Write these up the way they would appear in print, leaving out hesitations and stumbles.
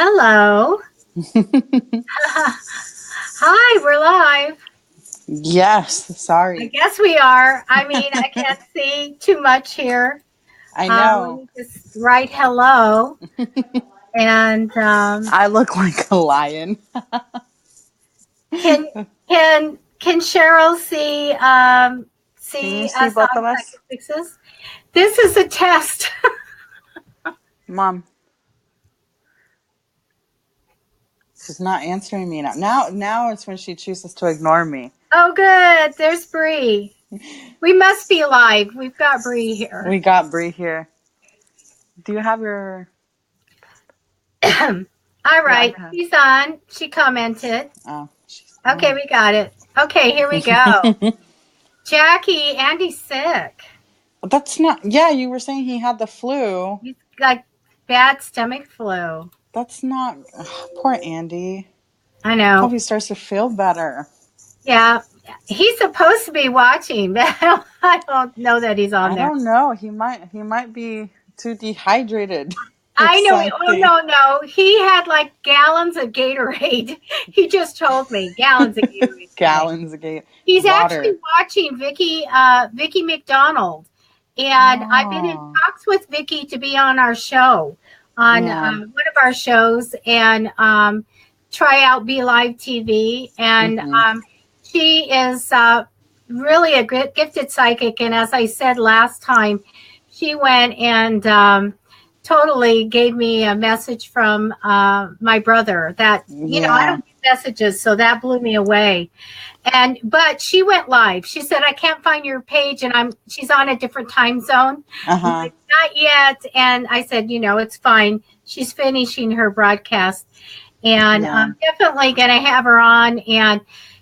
Hello. Hi, we're live. Yes, I sorry. guess we are. I mean, I can't see too much here. I Let know. me just write hello. And I look like a lion. can can Cheryl see Can you see see us both on of us? Psychicfixes? This is a test. Mom, she's not answering me now. Now it's when she chooses to ignore me. Oh, good. There's Bree. We must be live. We've got Bree here. We got Bree here. Do you have your... All right. Yeah, She's on. She commented. oh, Okay, we got it. Okay, here we go. Jackie, Andy's sick. That's not... Yeah, you were saying he had the flu. He's got bad stomach flu. That's not... Ugh, poor Andy. I Hope know. he starts to feel better. Yeah, he's supposed to be watching, but I don't know that he's on I there. don't know. He might be too dehydrated. I know. Oh, Something. no. He had like gallons of Gatorade. He just told me gallons of Gatorade. Gallons of Gatorade. He's Water. actually watching Vicky McDonald, and I've been in talks with Vicky to be on our show, on one of our shows, and try out Be Live TV, and she is really a gifted psychic, and as I said last time, she went and totally gave me a message from my brother that you know I don't get messages, so that blew me away. But she went live. She said, I can't find your page, and she's on a different time zone. Like, not yet. And I said, it's fine. She's finishing her broadcast, and I'm definitely going to have her on. And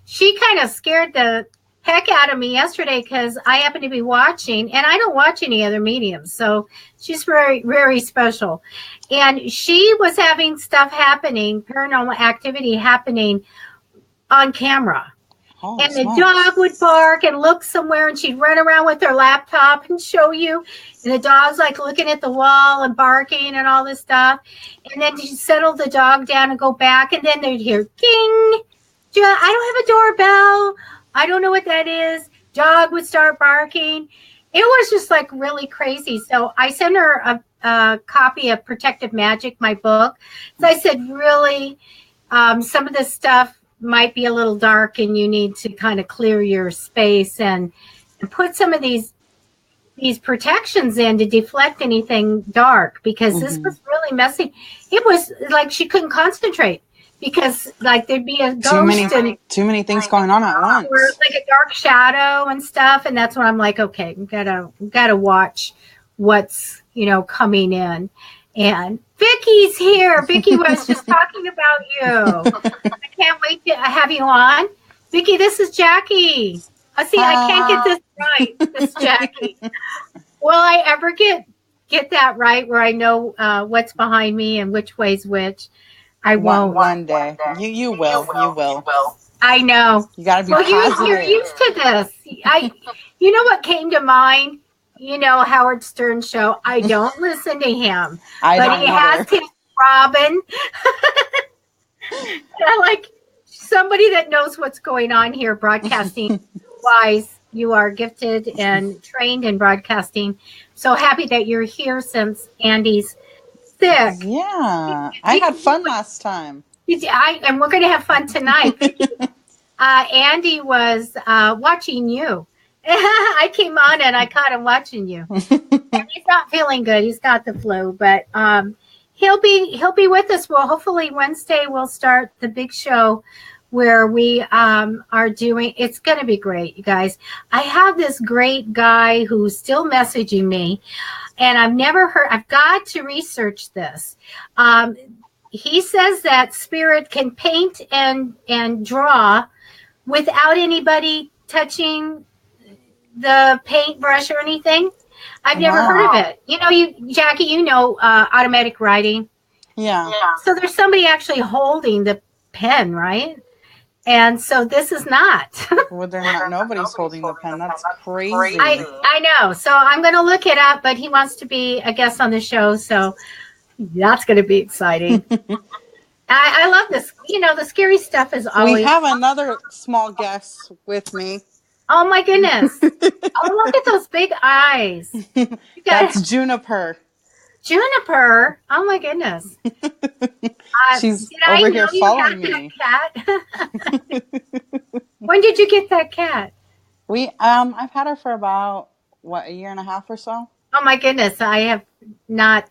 she kind of scared the heck out of me yesterday because I happen to be watching, and I don't watch any other mediums. So she's very, very special. And she was having stuff happening, paranormal activity happening on camera. Oh, and the dog would bark and look somewhere, and she'd run around with her laptop and show you. And the dog's like looking at the wall and barking and all this stuff. And then she'd settle the dog down and go back, and then they'd hear ding. I don't have a doorbell. I don't know what that is. Dog would start barking. It was just like really crazy. So I sent her a copy of Protective Magic, my book. So I said, really, some of this stuff might be a little dark, and you need to kind of clear your space and put some of these protections in to deflect anything dark, because this was really messy. It was like she couldn't concentrate because like there'd be a ghost too many things going on at once, or like a dark shadow and stuff. And that's when I'm like, okay, we gotta watch what's coming in. And Vicky's here. Vicky was just talking about you. I can't wait to have you on. Vicky, this is Jackie. See, I can't get this right. This is Jackie. Will I ever get that right where I know what's behind me and which way's which? I won't. One day. You will. You will. I know. You got to be positive. You're used to this. You know what came to mind? Howard Stern show. I don't listen to him, but he has his Robin. Like somebody that knows what's going on here, broadcasting wise. You are gifted and trained in broadcasting. So happy that you're here since Andy's sick. Yeah, I had fun last time. And we're going to have fun tonight. Andy was watching you. I came on and I caught him watching you. And he's not feeling good. He's got the flu, but he'll be with us. Well, hopefully Wednesday we'll start the big show where we are doing. It's going to be great, you guys. I have this great guy who's still messaging me, and I've never heard. I've got to research this. He says that spirit can paint and draw without anybody touching the paintbrush or anything. I've never heard of it. Jackie, automatic writing. Yeah. So there's somebody actually holding the pen, right? And so this is not. Well, nobody's holding the pen. That's crazy. I know. So I'm going to look it up, but he wants to be a guest on the show. So that's going to be exciting. I love this. You know, the scary stuff is always. We have another small guest with me. Oh my goodness! Oh, look at those big eyes. You got That's Juniper. Juniper. Oh my goodness. She's Did I over know here you following had me. that cat? When did you get that cat? I've had her for about a year and a half or so. Oh my goodness, I have not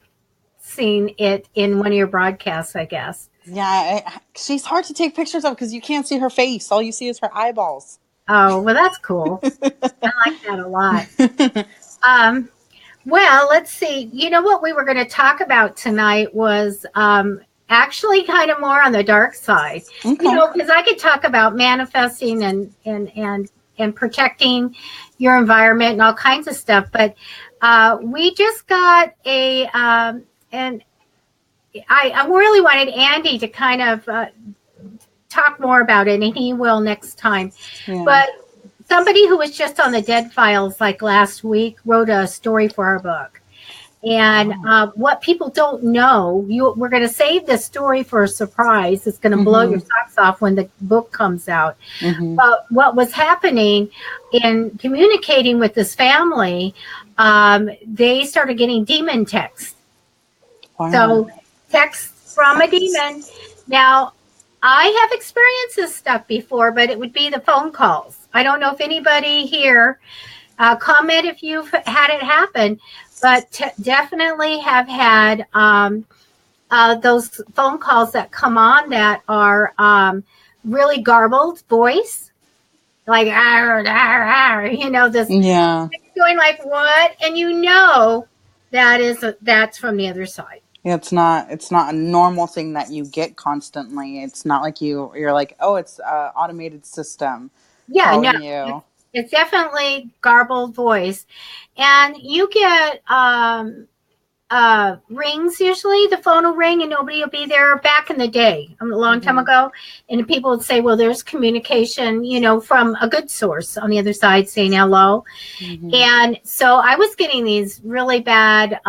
seen it in one of your broadcasts, I guess. Yeah, she's hard to take pictures of because you can't see her face. All you see is her eyeballs. Oh, well, that's cool. I like that a lot. Well, let's see. You know what we were going to talk about tonight was actually kind of more on the dark side. Okay. You know, because I could talk about manifesting and protecting your environment and all kinds of stuff, but we just got and I really wanted Andy to kind of talk more about it, and he will next time. Yeah. But somebody who was just on the Dead Files like last week wrote a story for our book. And what people don't know, we're going to save this story for a surprise. It's going to blow your socks off when the book comes out. But what was happening in communicating with this family, they started getting demon texts. Wow. So texts from a demon. Now, I have experienced this stuff before, but it would be the phone calls. I don't know if anybody here comment if you've had it happen, but definitely have had those phone calls that come on that are really garbled voice, like you know, this going like what, and you know that's from the other side. It's not a normal thing that you get constantly. It's not like you're like, oh, it's an automated system. Yeah, no, it's definitely garbled voice. And you get rings usually. The phone will ring and nobody will be there. Back in the day, a long time ago, and people would say, well, there's communication, you know, from a good source on the other side saying hello. And so I was getting these really bad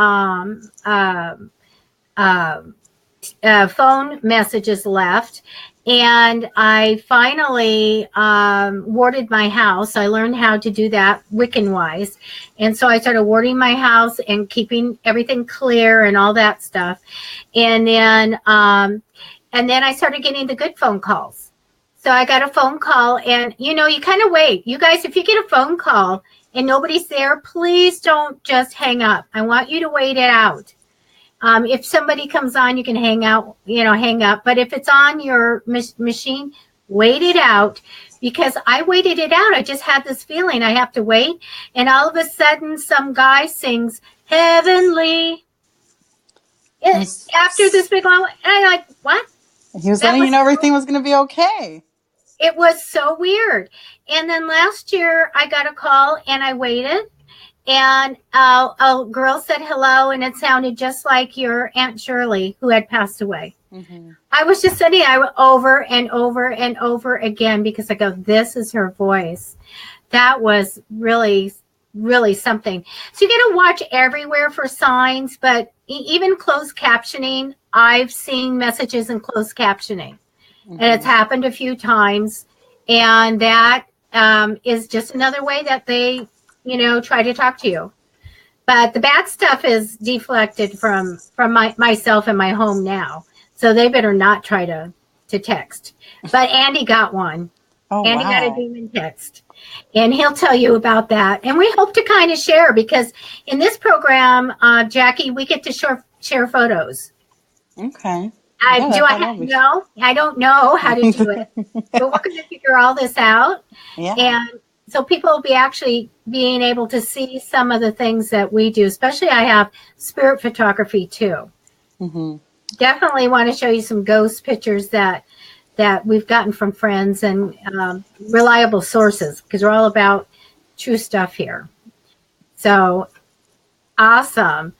phone messages left, and I finally warded my house. I learned how to do that Wiccan wise, and so I started warding my house and keeping everything clear and all that stuff. And then I started getting the good phone calls. So I got a phone call, and you know, you kind of wait. You guys, if you get a phone call and nobody's there, please don't just hang up. I want you to wait it out. If somebody comes on, you can hang up. But if it's on your machine, wait it out, because I waited it out. I just had this feeling I have to wait. And all of a sudden, some guy sings Heavenly after this big long, and I'm like, what? He was letting you know everything was going to be okay. It was so weird. And then last year I got a call and I waited. And a girl said hello, and it sounded just like your Aunt Shirley, who had passed away. I was just sitting over and over and over again, because I go, this is her voice. That was really, really something. So you got to watch everywhere for signs, but even closed captioning, I've seen messages in closed captioning. And it's happened a few times. And that is just another way that they try to talk to you. But the bad stuff is deflected from myself and my home now. So they better not try to text. But Andy got one. Oh, Andy got a demon text. And he'll tell you about that. And we hope to kind of share, because in this program, Jackie, we get to share photos. Okay. I don't know how to do it. But we're going to figure all this out. Yeah. And so people will be actually being able to see some of the things that we do. Especially I have spirit photography too. Definitely want to show you some ghost pictures that we've gotten from friends and reliable sources, because we're all about true stuff here. So awesome.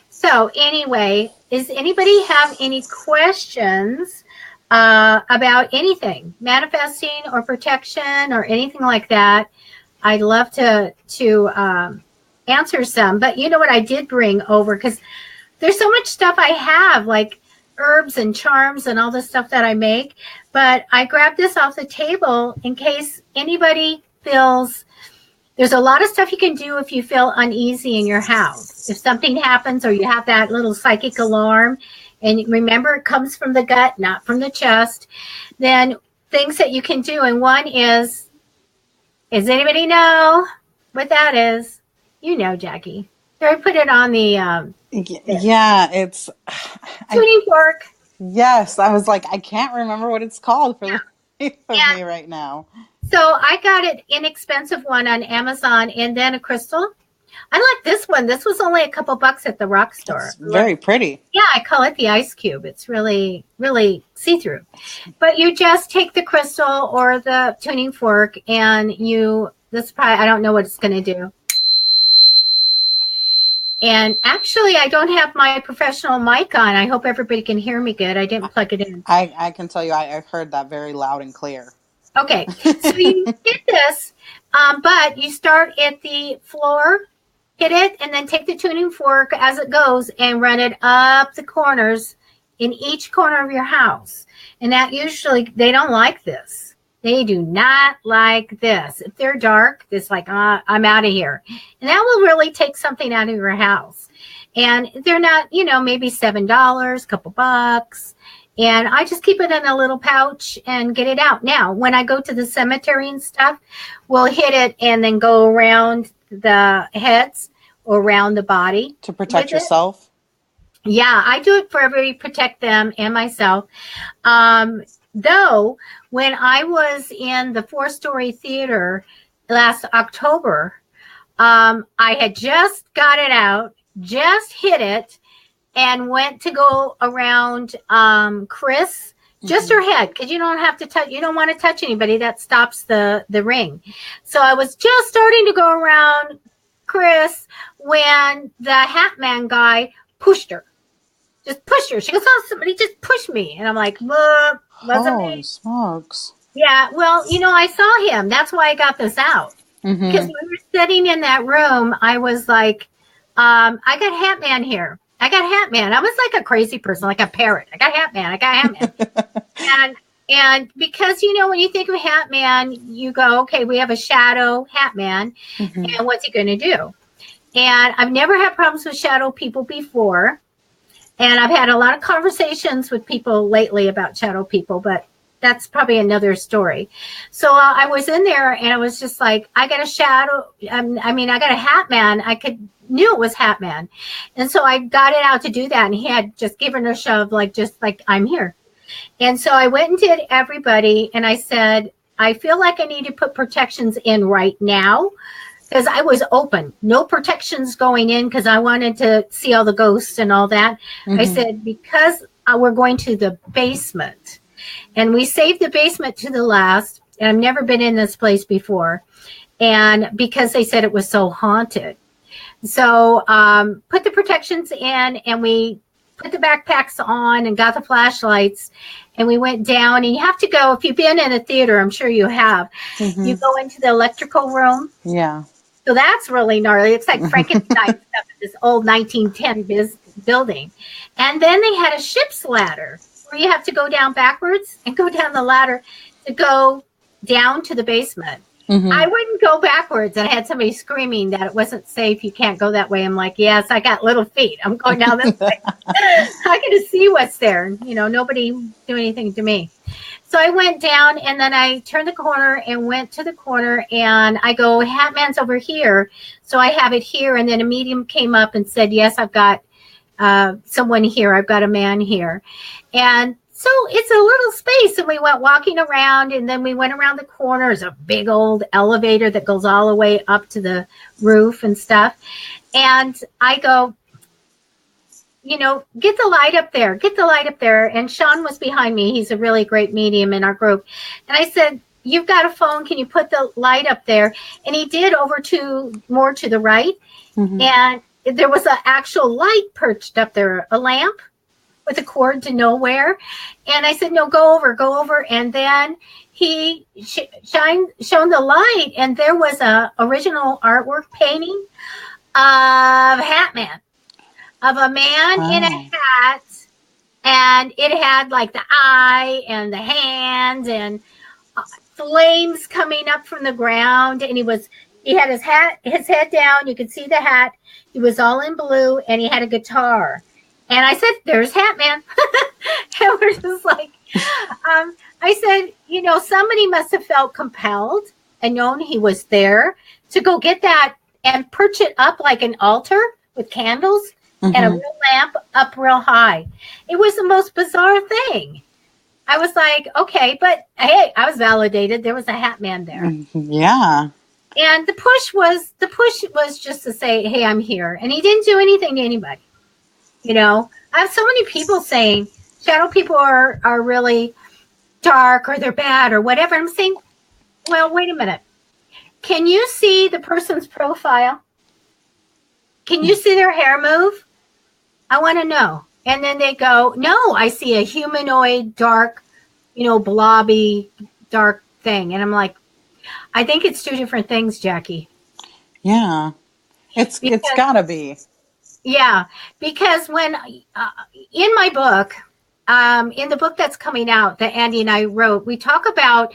So anyway, does anybody have any questions about anything, manifesting or protection or anything like that? I'd love to answer some. But you know what I did bring over, because there's so much stuff I have. Like herbs and charms and all the stuff that I make. But I grabbed this off the table in case anybody feels. There's a lot of stuff you can do if you feel uneasy in your house. If something happens or you have that little psychic alarm, and remember it comes from the gut, not from the chest, then things that you can do. And one is anybody know what that is? You know, Jackie. Here, I put it on the it's tuning fork. Yes, I was like, I can't remember what it's called for the life of me right now. So I got an inexpensive one on Amazon, and then a crystal. I like this one. This was only a couple bucks at the rock store. It's very pretty. Yeah, I call it the ice cube. It's really, really see-through. But you just take the crystal or the tuning fork, and I don't know what it's going to do. And actually, I don't have my professional mic on. I hope everybody can hear me good. I didn't plug it in. I can tell you, I heard that very loud and clear. Okay, so you hit this, but you start at the floor, hit it, and then take the tuning fork as it goes and run it up the corners in each corner of your house. And that usually, they don't like this. They do not like this. If they're dark, it's like, I'm out of here. And that will really take something out of your house. And they're not, maybe $7, couple bucks. And I just keep it in a little pouch and get it out. Now, when I go to the cemetery and stuff, we'll hit it and then go around the heads or around the body. To protect yourself? Yeah, I do it for everybody, protect them and myself. Though, when I was in the 4-story theater last October, I had just got it out, just hit it, and went to go around Chris, just her head, because you don't have to touch. You don't want to touch anybody. That stops the ring. So I was just starting to go around Chris when the Hat Man guy pushed her. Just pushed her. She goes, "Oh, somebody just pushed me," and I'm like, "Look, wasn't me." Holy smokes! Yeah, well, I saw him. That's why I got this out. Mm-hmm. Because we were sitting in that room, I was like, I got Hat Man here. I got Hat Man. I was like a crazy person, like a parrot. I got Hat Man. I got Hat Man. and because, when you think of Hat Man, you go, okay, we have a shadow Hat Man. Mm-hmm. And what's he going to do? And I've never had problems with shadow people before. And I've had a lot of conversations with people lately about shadow people, but that's probably another story. So I was in there and I was just like, I got a shadow. I got a Hat Man. Knew it was Hat Man. And so I got it out to do that. And he had just given her a shove, just like, I'm here. And so I went and did everybody. And I said, I feel like I need to put protections in right now. Because I was open. No protections going in because I wanted to see all the ghosts and all that. Mm-hmm. I said, because we're going to the basement. And we saved the basement to the last. And I've never been in this place before. And because they said it was so haunted. So put the protections in and we put the backpacks on and got the flashlights. And we went down. And you have to go, if you've been in a theater, I'm sure you have. Mm-hmm. You go into the electrical room. Yeah. So that's really gnarly. It's like Frankenstein stuff in this old 1910 building. And then they had a ship's ladder where you have to go down backwards and go down the ladder to go down to the basement. Mm-hmm. I wouldn't go backwards. And I had somebody screaming that it wasn't safe. You can't go that way. I'm like, yes, I got little feet. I'm going down this way. I get to see what's there. Nobody do anything to me. So I went down and then I turned the corner and went to the corner and I go, Hat Man's over here. So I have it here. And then a medium came up and said, yes, I've got someone here. I've got a man here. And so it's a little space. And we went walking around and then we went around the corner. There's a big old elevator that goes all the way up to the roof and stuff. And I go, get the light up there. Get the light up there. And Sean was behind me. He's a really great medium in our group. And I said, you've got a phone. Can you put the light up there? And he did more to the right. Mm-hmm. And there was an actual light perched up there, a lamp with a cord to nowhere. And I said, no, go over. And then he shone the light. And there was a original artwork painting of Hat Man. Of a man in a hat and it had like the eye and the hands and flames coming up from the ground, and he had his head down, you could see the hat, he was all in blue, and he had a guitar. And I said, there's Hat Man. And we're just like, I said, somebody must have felt compelled and known he was there to go get that and perch it up like an altar with candles and a real lamp up real high. It was the most bizarre thing. I was like, okay, but hey, I was validated. There was a Hat Man there. Yeah. And the push was just to say, hey, I'm here. And he didn't do anything to anybody. I have so many people saying shadow people are really dark or they're bad or whatever. I'm saying, well, wait a minute. Can you see the person's profile? Can you see their hair move? I want to know. And then they go, no, I see a humanoid, dark, blobby, dark thing. And I'm like, I think it's two different things, Jackie. Yeah. It's gotta be. Yeah. Because when, in my book, in the book that's coming out that Andy and I wrote, we talk about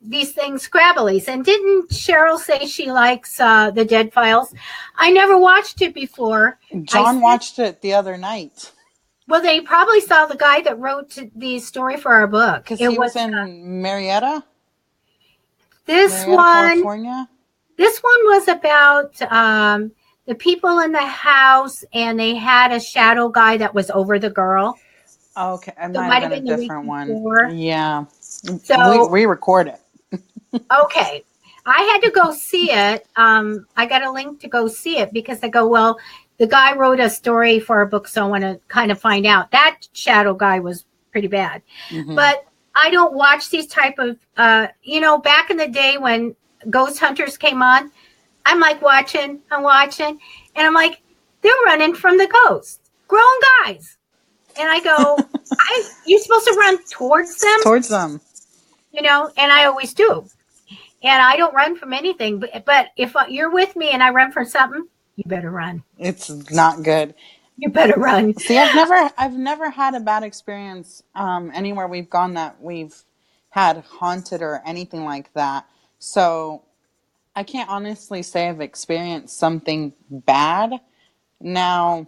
these things, Scrabblies. And didn't Cheryl say she likes the Dead Files? I never watched it before. John watched it the other night. Well, they probably saw the guy that wrote the story for our book. Because he was in Marietta? California? This one was about the people in the house, and they had a shadow guy that was over the girl. Okay, it might have been a different one. Yeah. So we record it. Okay. I had to go see it. I got a link to go see it because I go, well, the guy wrote a story for a book, so I want to kind of find out. That shadow guy was pretty bad. But I don't watch these type of, back in the day when Ghost Hunters came on, I'm like I'm watching, and I'm like, they're running from the ghosts, grown guys. And I go, you're supposed to run towards them? Towards them. And I always do. And I don't run from anything. But if you're with me and I run from something, you better run. It's not good. You better run. See, I've never had a bad experience anywhere we've gone that we've had haunted or anything like that. So I can't honestly say I've experienced something bad. Now,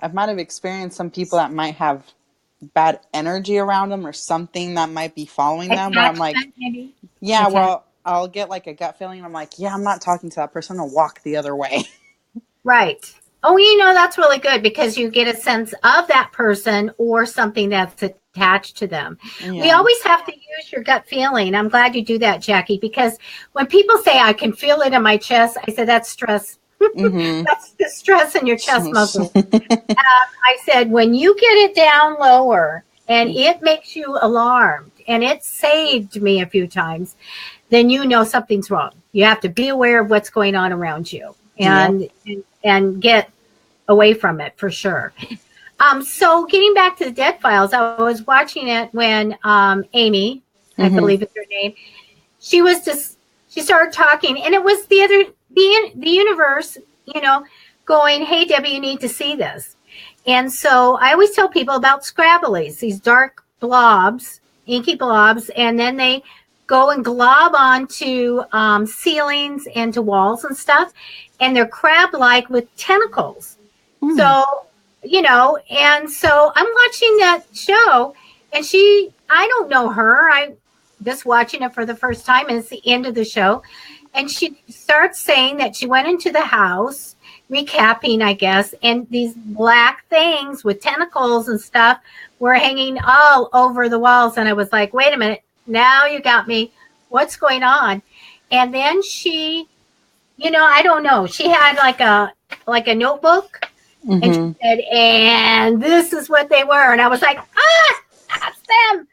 I might have experienced some people that might have bad energy around them or something that might be following them. Where I'm like, yeah, well, I'll get like a gut feeling. I'm like, yeah, I'm not talking to that person. I'll walk the other way. Right. Oh, that's really good because you get a sense of that person or something that's attached to them. Yeah. We always have to use your gut feeling. I'm glad you do that, Jackie, because when people say I can feel it in my chest, I said that's stress. That's the stress in your chest muscle. I said, when you get it down lower and it makes you alarmed, and it saved me a few times, then something's wrong. You have to be aware of what's going on around you and get away from it for sure. So getting back to the Dead Files, I was watching it when Amy, I believe is her name, she started talking, and it was the universe, going, hey, Debbie, you need to see this. And so I always tell people about Scrabblies, these dark blobs, inky blobs, and then they go and glob onto ceilings and to walls and stuff, and they're crab-like with tentacles. So, and so I'm watching that show, and I don't know her. I'm just watching it for the first time, and it's the end of the show. And she starts saying that she went into the house, recapping, I guess, and these black things with tentacles and stuff were hanging all over the walls. And I was like, wait a minute, now you got me. What's going on? And then she, I don't know. She had like a notebook, and she said, and this is what they were. And I was like, that's them.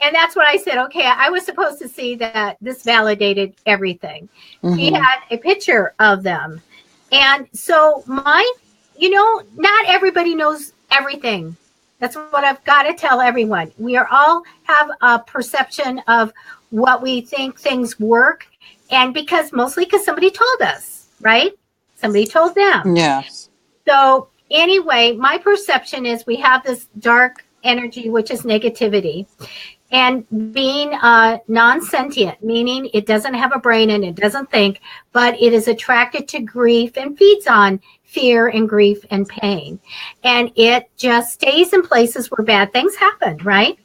And that's what I said. Okay, I was supposed to see that. This validated everything. She had a picture of them. And so not everybody knows everything. That's what I've got to tell everyone. We are all have a perception of what we think things work. And mostly because somebody told us, right? Somebody told them. Yes. So anyway, my perception is we have this dark energy, which is negativity. And being non-sentient, meaning it doesn't have a brain and it doesn't think, but it is attracted to grief and feeds on fear and grief and pain. And it just stays in places where bad things happen, right?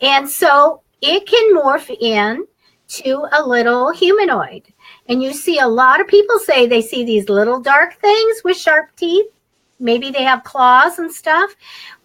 And so it can morph in to a little humanoid. And you see a lot of people say they see these little dark things with sharp teeth. Maybe they have claws and stuff.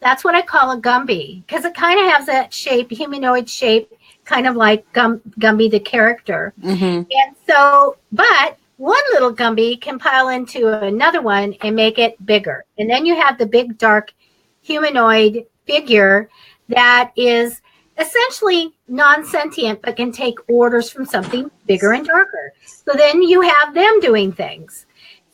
That's what I call a Gumby, because it kind of has that shape, humanoid shape, kind of like Gumby the character. Mm-hmm. And so, but one little Gumby can pile into another one and make it bigger. And then you have the big, dark humanoid figure that is essentially non-sentient, but can take orders from something bigger and darker. So then you have them doing things.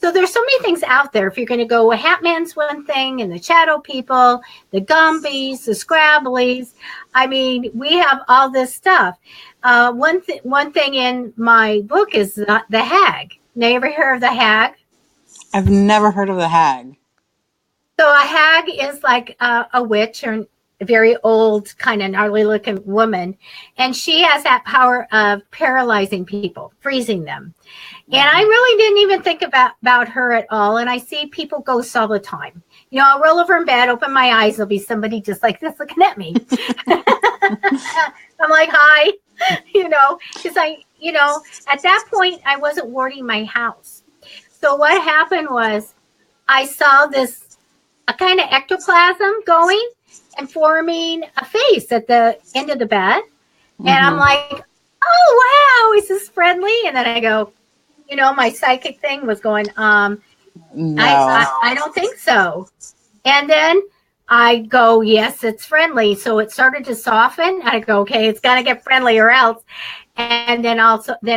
So there's so many things out there. If you're going to go, Hat Man's one thing, and the Shadow People, the Gumbies, the Scrabblies. I mean, we have all this stuff. One thing in my book is the Hag. Now, you ever hear of the Hag? I've never heard of the Hag. So a hag is like a witch or a very old, kind of gnarly-looking woman, and she has that power of paralyzing people, freezing them. And I really didn't even think about her at all. And I see people ghosts all the time. You know, I'll roll over in bed, open my eyes, there'll be somebody just like this looking at me. I'm like, hi, you know, because at that point, I wasn't warding my house. So what happened was I saw this a kind of ectoplasm going and forming a face at the end of the bed. And I'm like, oh, wow, is this friendly? And then I go, you know, my psychic thing was going, no. I don't think so. And then I go, yes, it's friendly. So it started to soften. I go, okay, it's got to get friendly or else. And then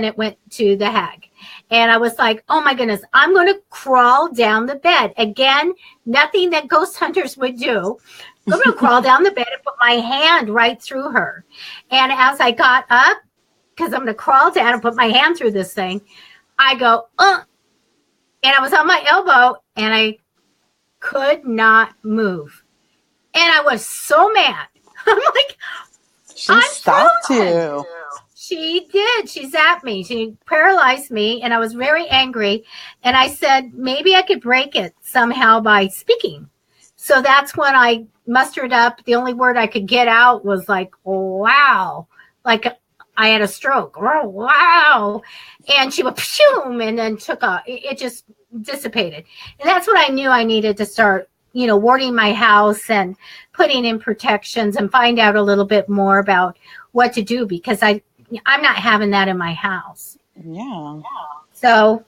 it went to the Hag. And I was like, oh my goodness, I'm going to crawl down the bed. Again, nothing that ghost hunters would do. I'm going to crawl down the bed and put my hand right through her. And as I got up, because I'm going to crawl down and put my hand through this thing, I go, and I was on my elbow and I could not move. And I was so mad. I'm like, she stopped you. She did. She zapped me. She paralyzed me, and I was very angry. And I said, maybe I could break it somehow by speaking. So that's when I mustered up. The only word I could get out was like, oh, wow. Like I had a stroke. Oh, wow. And she went, pshoom, and then it just dissipated. And that's what I knew I needed to start, you know, warding my house and putting in protections and find out a little bit more about what to do, because I'm not having that in my house. Yeah. So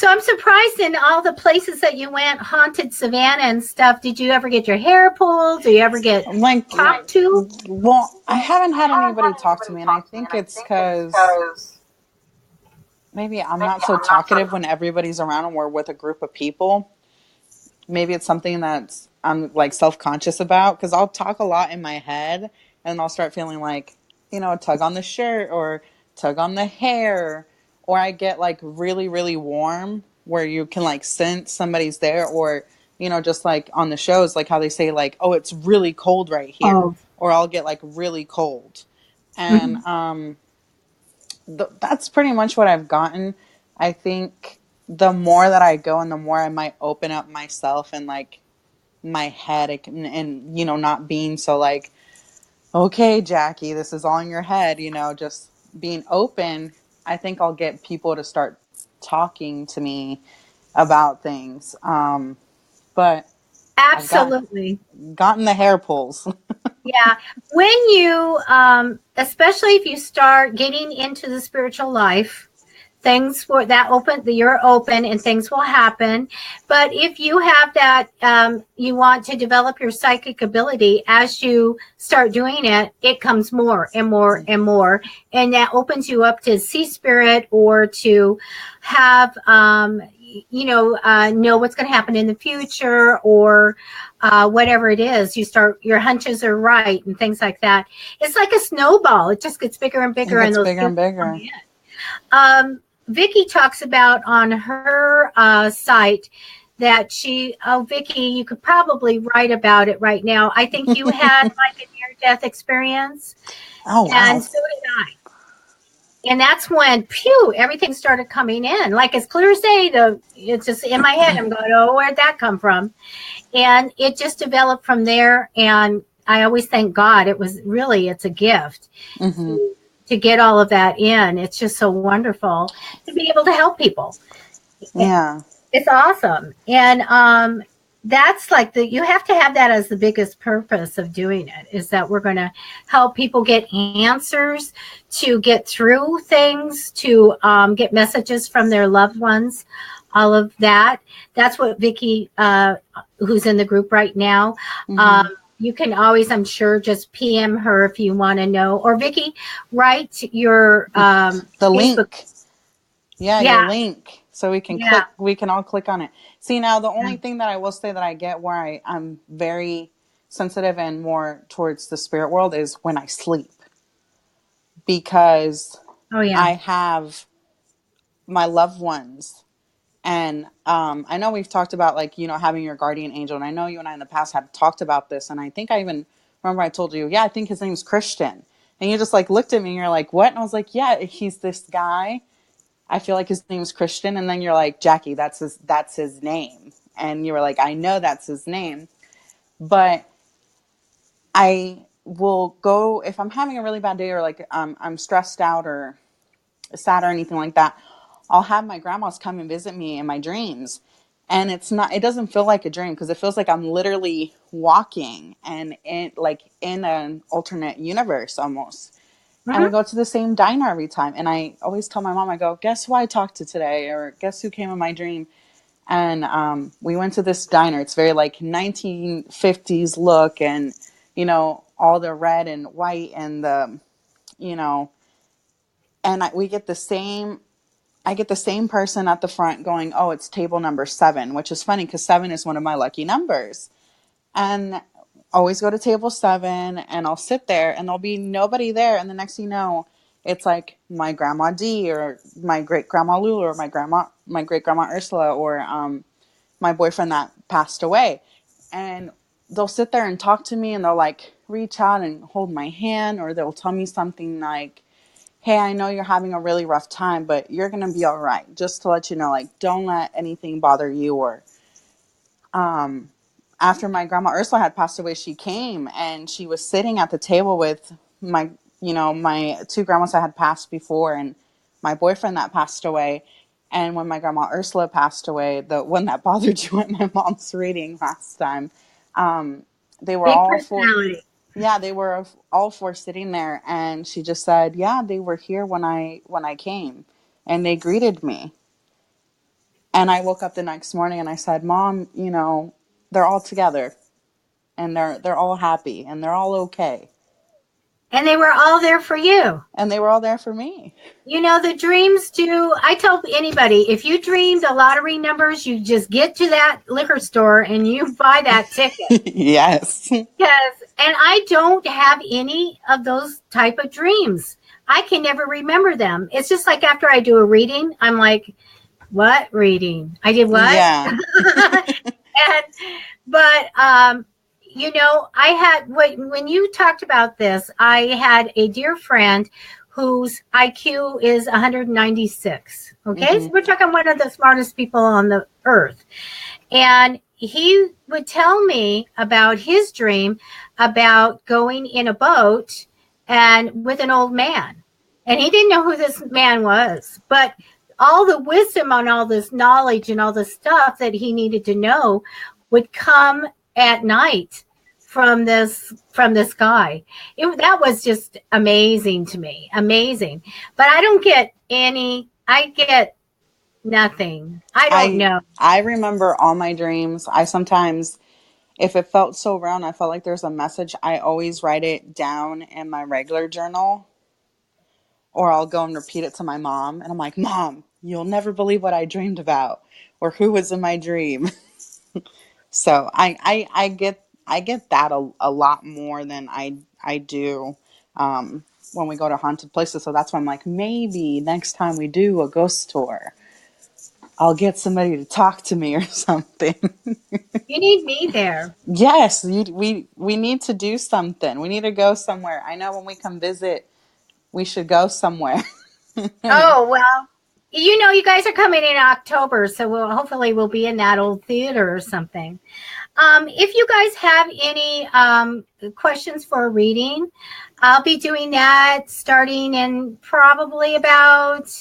I'm surprised in all the places that you went, haunted Savannah and stuff. Did you ever get your hair pulled? Do you ever get talked to? Well, I haven't had anybody talk to me, and I think it's because maybe I'm not so talkative when everybody's around and we're with a group of people. Maybe it's something that I'm like self-conscious about, because I'll talk a lot in my head and I'll start feeling like, you know, a tug on the shirt or tug on the hair, or I get like really, really warm where you can like sense somebody's there, or, you know, just like on the shows, like how they say like, oh, it's really cold right here, or I'll get like really cold. And that's pretty much what I've gotten. I think the more that I go and the more I might open up myself and like my head and you know, not being so like, okay, Jackie, this is all in your head, you know, just being open, I think I'll get people to start talking to me about things. But absolutely I've gotten the hair pulls. Yeah. When you, especially if you start getting into the spiritual life, things you're open and things will happen. But if you have that, you want to develop your psychic ability, as you start doing it, it comes more and more and more. And that opens you up to see spirit, or to have, know what's going to happen in the future, or whatever it is. Your hunches are right and things like that. It's like a snowball. It just gets bigger and bigger. It gets bigger and bigger. Vicki talks about on her site that Vicky, you could probably write about it right now. I think you had like a near-death experience, Oh, wow. and so did I. And that's when, everything started coming in. Like as clear as day, it's just in my head. I'm going, oh, where'd that come from? And it just developed from there. And I always thank God. It's a gift Mm-hmm. to get all of that in. It's just so wonderful to be able to help people. Yeah. It's awesome. And that's like you have to have that as the biggest purpose of doing it, is that we're going to help people get answers, to get through things, to get messages from their loved ones, all of that. That's what Vicky, who's in the group right now, Mm-hmm. you can always, I'm sure, just PM her if you want to know. Or Vicky, write your The Facebook. link. Yeah, your Yeah, link. So we can yeah. all click on it. See, now the only thing that I will say that I get where I'm very sensitive and more towards the spirit world is when I sleep. Because Oh, yeah. I have my loved ones. And I know we've talked about, like, having your guardian angel. And I know you and I in the past have talked about this. And I think I even remember I told you, yeah, I think his name's Christian. And you just like looked at me and you're like, what? And I was like, yeah, he's this guy. I feel like his name's Christian. And then you're like, Jackie, that's his name. And you were like, I know that's his name. But I will go, if I'm having a really bad day, or like I'm stressed out or sad or anything like that, I'll have my grandmas come and visit me in my dreams. And it doesn't feel like a dream, because it feels like I'm literally walking and in an alternate universe almost. And we Mm-hmm. go to the same diner every time. And I always tell my mom, I go, guess who I talked to today? Or guess who came in my dream? And we went to this diner. It's very like 1950s look, and, all the red and white and you know, and we get the same. I get the same person at the front going, oh, it's table number 7, which is funny because 7 is one of my lucky numbers. And always go to table 7, and I'll sit there and there'll be nobody there. And the next thing you know, it's like my grandma D, or my great grandma Lulu, or my great grandma Ursula, or my boyfriend that passed away. And they'll sit there and talk to me, and they'll like reach out and hold my hand, or they'll tell me something like, hey, I know you're having a really rough time, but you're going to be all right. Just to let you know, like, don't let anything bother you. Or after my grandma Ursula had passed away, she came and she was sitting at the table with my 2 grandmas that had passed before, and my boyfriend that passed away. And when my grandma Ursula passed away, the one that bothered you at my mom's reading last time, they were Big all four. personality. Yeah, they were all 4 sitting there, and she just said, yeah, they were here when I came, and they greeted me. And I woke up the next morning and I said, Mom, they're all together, and they're all happy, and they're all okay. And they were all there for you. And they were all there for me. The dreams do. I tell anybody, if you dreamed the lottery numbers, you just get to that liquor store and you buy that ticket. Yes. Yes. And I don't have any of those type of dreams. I can never remember them. It's just like after I do a reading, I'm like, what reading? I did what? Yeah. and but I had when you talked about this, I had a dear friend whose IQ is 196. Okay, so Mm-hmm. we're talking one of the smartest people on the earth. And he would tell me about his dream about going in a boat and with an old man. And he didn't know who this man was, but all the wisdom on all this knowledge and all the stuff that he needed to know would come at night from this guy. That was just amazing to me. Amazing. But I get nothing. I don't I know. I remember all my dreams. I sometimes, if it felt so real and I felt like there's a message, I always write it down in my regular journal, or I'll go and repeat it to my mom, and I'm like, Mom, you'll never believe what I dreamed about, or who was in my dream. So I get that a lot more than I do when we go to haunted places. So that's why I'm like, maybe next time we do a ghost tour. I'll get somebody to talk to me or something. You need me there. Yes, we need to do something. We need to go somewhere. I know when we come visit, we should go somewhere. Oh, well, you guys are coming in October, so hopefully we'll be in that old theater or something. If you guys have any questions for a reading, I'll be doing that starting in probably about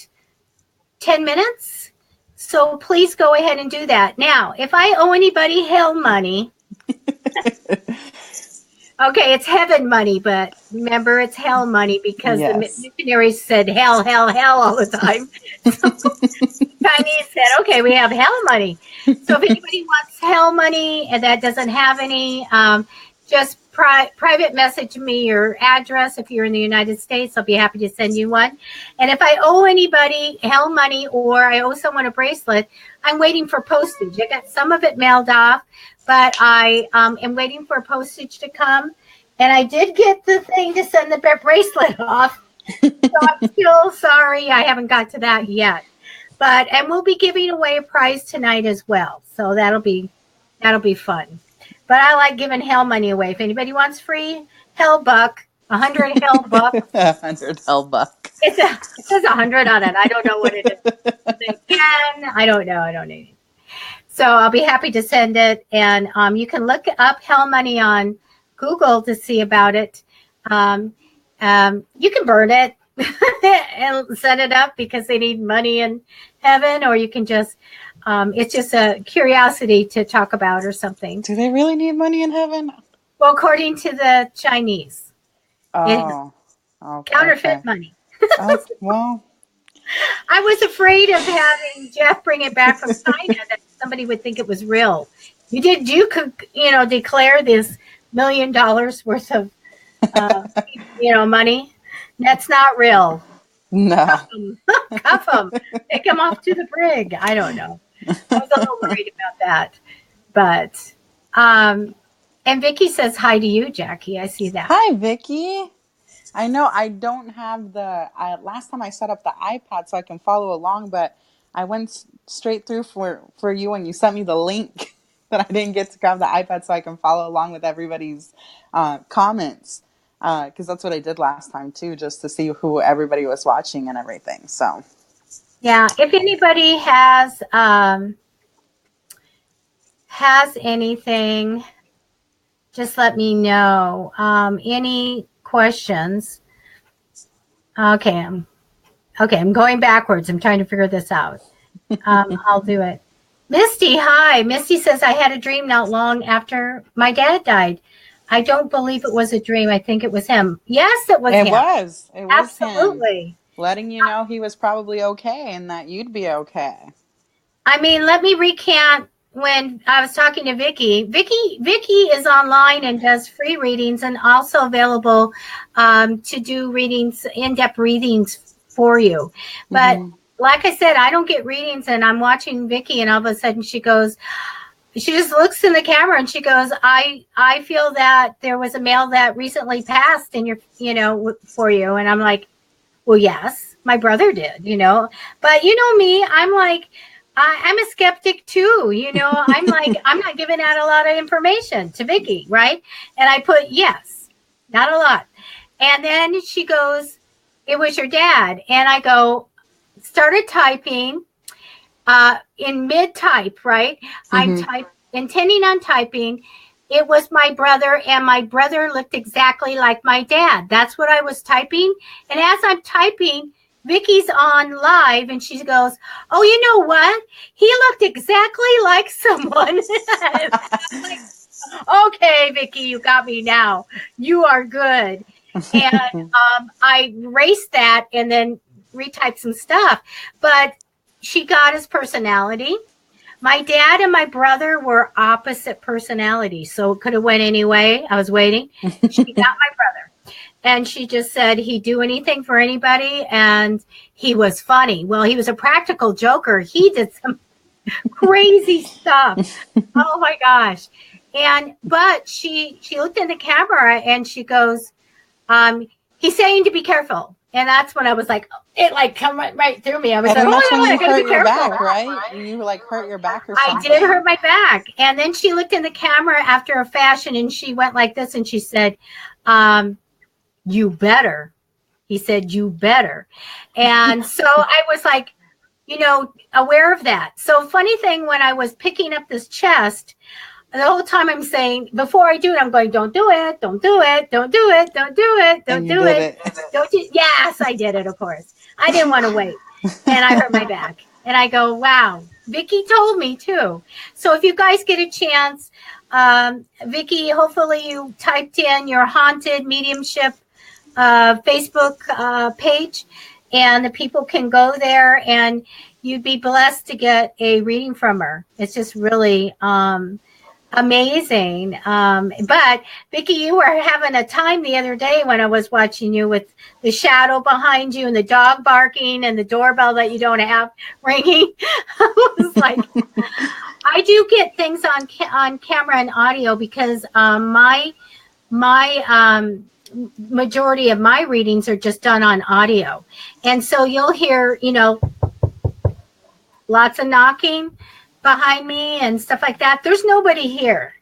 10 minutes. So please go ahead and do that. Now, if I owe anybody hell money, okay, it's heaven money, but remember it's hell money because the missionaries said hell, hell, hell all the time. So Chinese said, okay, we have hell money. So if anybody wants hell money and that doesn't have any, just private message me your address. If you're in the United States, I'll be happy to send you one. And if I owe anybody hell money or I owe someone a bracelet, I'm waiting for postage. I got some of it mailed off, but I am waiting for postage to come. And I did get the thing to send the bracelet off. So I'm still sorry I haven't got to that yet. And we'll be giving away a prize tonight as well. So that'll be fun. But I like giving hell money away. If anybody wants free hell buck, 100 hell bucks. 100 hell buck. It says 100 on it. I don't know what it is. Again, I don't know. I don't know. So I'll be happy to send it. And you can look up hell money on Google to see about it. You can burn it and set it up because they need money in heaven, or you can just it's just a curiosity to talk about or something. Do they really need money in heaven? Well, according to the Chinese. Okay. Counterfeit money. Well, I was afraid of having Jeff bring it back from China that somebody would think it was real. You declare this $1 million worth of money. That's not real. No. Cuff them. Take them off to the brig. I don't know. I was a little worried about that. But, and Vicky says hi to you, Jackie. I see that. Hi, Vicky. I know I don't have last time I set up the iPad so I can follow along, but I went straight through for you when you sent me the link that I didn't get to grab the iPad so I can follow along with everybody's comments. Because that's what I did last time too, just to see who everybody was watching and everything. So, yeah, if anybody has anything, just let me know. Any questions? Okay, I'm going backwards. I'm trying to figure this out. I'll do it. Misty, hi. Misty says I had a dream not long after my dad died. I don't believe it was a dream. I think it was him. Yes, it was him. It was absolutely him. Letting you know he was probably okay and that you'd be okay. I mean, let me recant when I was talking to Vicky. Vicky is online and does free readings and also available to do readings, in-depth readings for you. But like I said, I don't get readings, and I'm watching Vicky, and all of a sudden she just looks in the camera and she goes, I feel that there was a male that recently passed in for you. And I'm like, well, yes, my brother did, but me, I'm like, I'm a skeptic too. I'm like, I'm not giving out a lot of information to Vicky. Right. And I put, yes, not a lot. And then she goes, it was your dad. And I started typing. In mid-type, right? I'm intending on typing. It was my brother, and my brother looked exactly like my dad. That's what I was typing. And as I'm typing, Vicky's on live, and she goes, oh, you know what? He looked exactly like someone. I'm like, okay, Vicky, you got me now. You are good. And I erased that and then retyped some stuff. But she got his personality. My dad and my brother were opposite personalities, so it could have went any way. I was waiting. She got my brother, and she just said he'd do anything for anybody, and he was funny. Well, he was a practical joker. He did some crazy stuff. Oh my gosh! But she looked in the camera and she goes, "He's saying to be careful," and that's when I was like, it like come right through me. I was And like, that's when oh, you I gotta hurt be your careful. back, right? You like hurt your back or I something. did hurt my back. And then she looked in the camera after a fashion and she went like this and she said, you better. He said, you better. And so I was like, aware of that. So funny thing, when I was picking up this chest, the whole time I'm saying, before I do it, I'm going, don't do it, don't do it, don't do it, don't do it, don't And you do did it. it. Don't you? Yes, I did it, of course. I didn't want to wait. And I hurt my back. And I go, wow, Vicky told me too. So if you guys get a chance, Vicky, hopefully you typed in your haunted mediumship Facebook page, and the people can go there and you'd be blessed to get a reading from her. It's just really amazing. But Vicki, you were having a time the other day when I was watching you with the shadow behind you and the dog barking and the doorbell that you don't have ringing. I was like, I do get things on camera and audio because my majority of my readings are just done on audio. And so you'll hear, lots of knocking behind me and stuff like that. There's nobody here.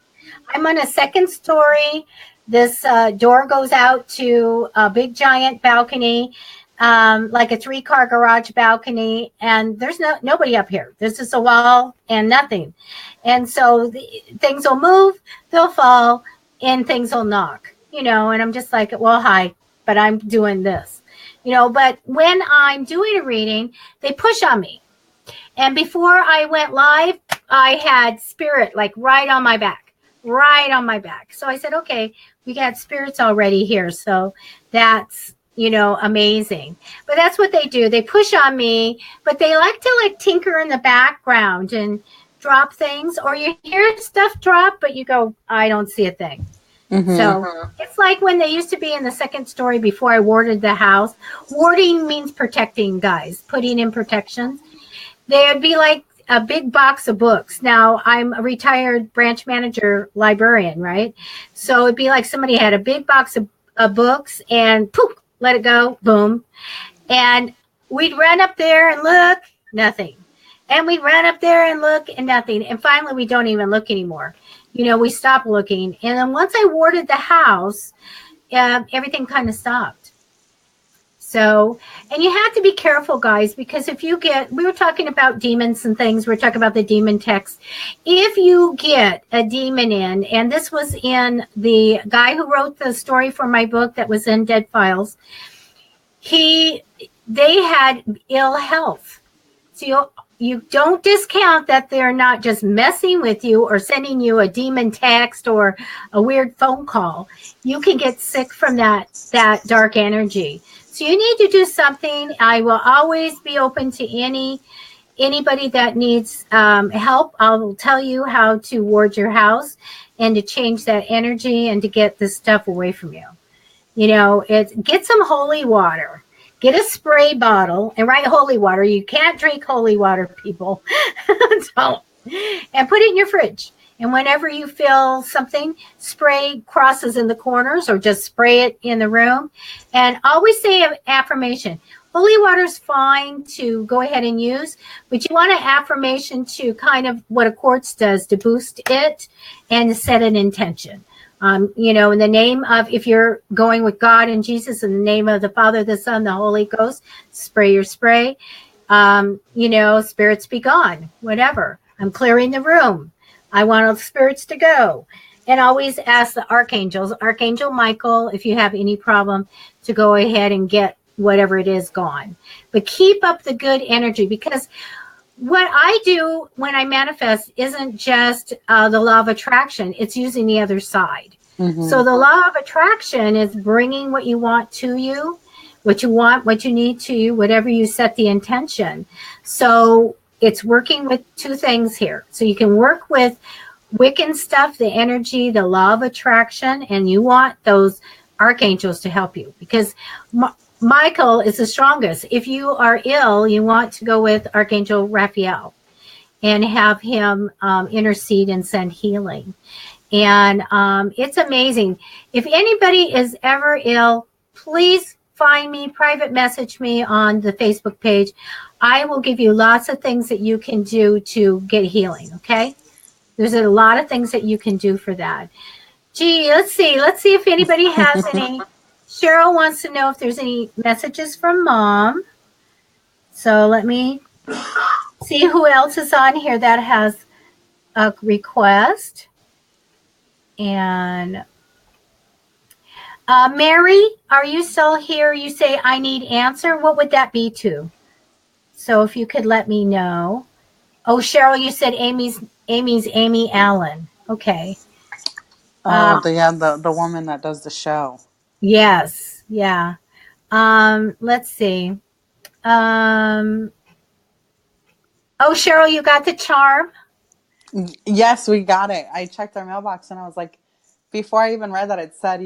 I'm on a second story. This door goes out to a big giant balcony, like a 3-car garage balcony. And there's nobody up here. There's just a wall and nothing. And so things will move, they'll fall, and things will knock, and I'm just like, well, hi, but I'm doing this, but when I'm doing a reading, they push on me. And before I went live, I had spirit like right on my back. So I said, okay, we got spirits already here. So that's, amazing. But that's what they do. They push on me, but they like to tinker in the background and drop things, or you hear stuff drop, but you go, I don't see a thing. Mm-hmm. So it's like when they used to be in the second story before I warded the house. Warding means protecting, guys, putting in protections. There'd be like a big box of books. Now, I'm a retired branch manager librarian, right? So it'd be like somebody had a big box of books and poof, let it go, boom. And we'd run up there and look, nothing. And we'd run up there and look and nothing. And finally, we don't even look anymore. We stopped looking. And then once I warded the house, everything kind of stopped. So, and you have to be careful, guys, because if you we were talking about demons and things, we're talking about the demon text. If you get a demon in, and this was in the guy who wrote the story for my book that was in Dead Files, they had ill health. So you don't discount that they're not just messing with you or sending you a demon text or a weird phone call. You can get sick from that dark energy. So you need to do something. I will always be open to anybody that needs help. I will tell you how to ward your house and to change that energy and to get this stuff away from you. Get some holy water. Get a spray bottle and write holy water. You can't drink holy water, people. Don't. And put it in your fridge. And whenever you feel something, spray crosses in the corners or just spray it in the room. And always say an affirmation. Holy water is fine to go ahead and use, but you want an affirmation to kind of what a quartz does to boost it and to set an intention. In the name of, if you're going with God and Jesus, in the name of the Father, the Son, the Holy Ghost, spray your spray. Spirits be gone, whatever. I'm clearing the room. I want all the spirits to go. And always ask the archangels, Archangel Michael, if you have any problem, to go ahead and get whatever it is gone. But keep up the good energy, because what I do when I manifest isn't just the law of attraction. It's using the other side. Mm-hmm. So the law of attraction is bringing what you want to you, what you want, what you need to you, whatever you set the intention. So it's working with two things here. So you can work with Wiccan stuff, the energy, the law of attraction, and you want those archangels to help you, because Michael is the strongest. If you are ill, you want to go with Archangel Raphael and have him intercede and send healing. And it's amazing. If anybody is ever ill, please find me, private message me on the Facebook page. I will give you lots of things that you can do to get healing, okay? There's a lot of things that you can do for that. Gee, let's see. Let's see if anybody has any. Cheryl wants to know if there's any messages from Mom. So let me see who else is on here that has a request. And Mary, are you still here? You say, I need answer. What would that be to? So if you could let me know. Oh, Cheryl, you said Amy's Amy Allen. Okay. The woman that does the show. Yes. Yeah. Let's see. Oh, Cheryl, you got the charm? Yes, we got it. I checked our mailbox and I was like, before I even read that, it said,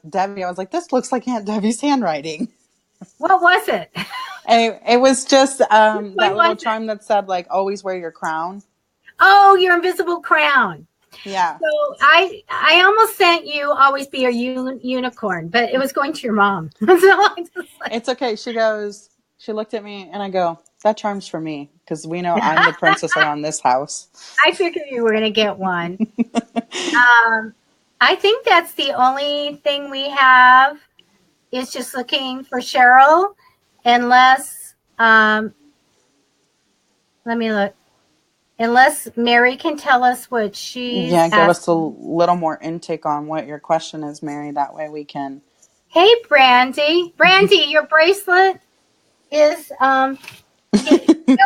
Debbie. I was like, this looks like Aunt Debbie's handwriting. What was it? It was just that little charm that said, like, always wear your crown. Oh, your invisible crown. Yeah. So I almost sent you always be a unicorn, but it was going to your mom. It's okay. She looked at me and I go, that charm's for me because we know I'm the princess around this house. I figured you were going to get one. I think that's the only thing we have is just looking for Cheryl, unless, let me look. Unless Mary can tell us what she's give us a little more intake on what your question is, Mary. That way we can. Hey, Brandy. Brandy, your bracelet is it'll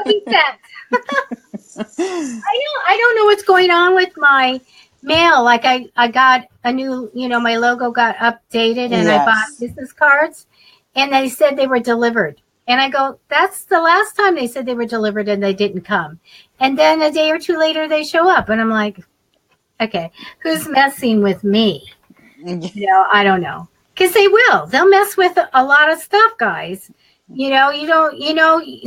be sent. I don't know what's going on with my mail. Like I got a new, my logo got updated and I bought business cards and they said they were delivered. And I go, that's the last time they said they were delivered and they didn't come. And then a day or two later they show up and I'm like, okay, who's messing with me? I don't know. Because they will. They'll mess with a lot of stuff, guys.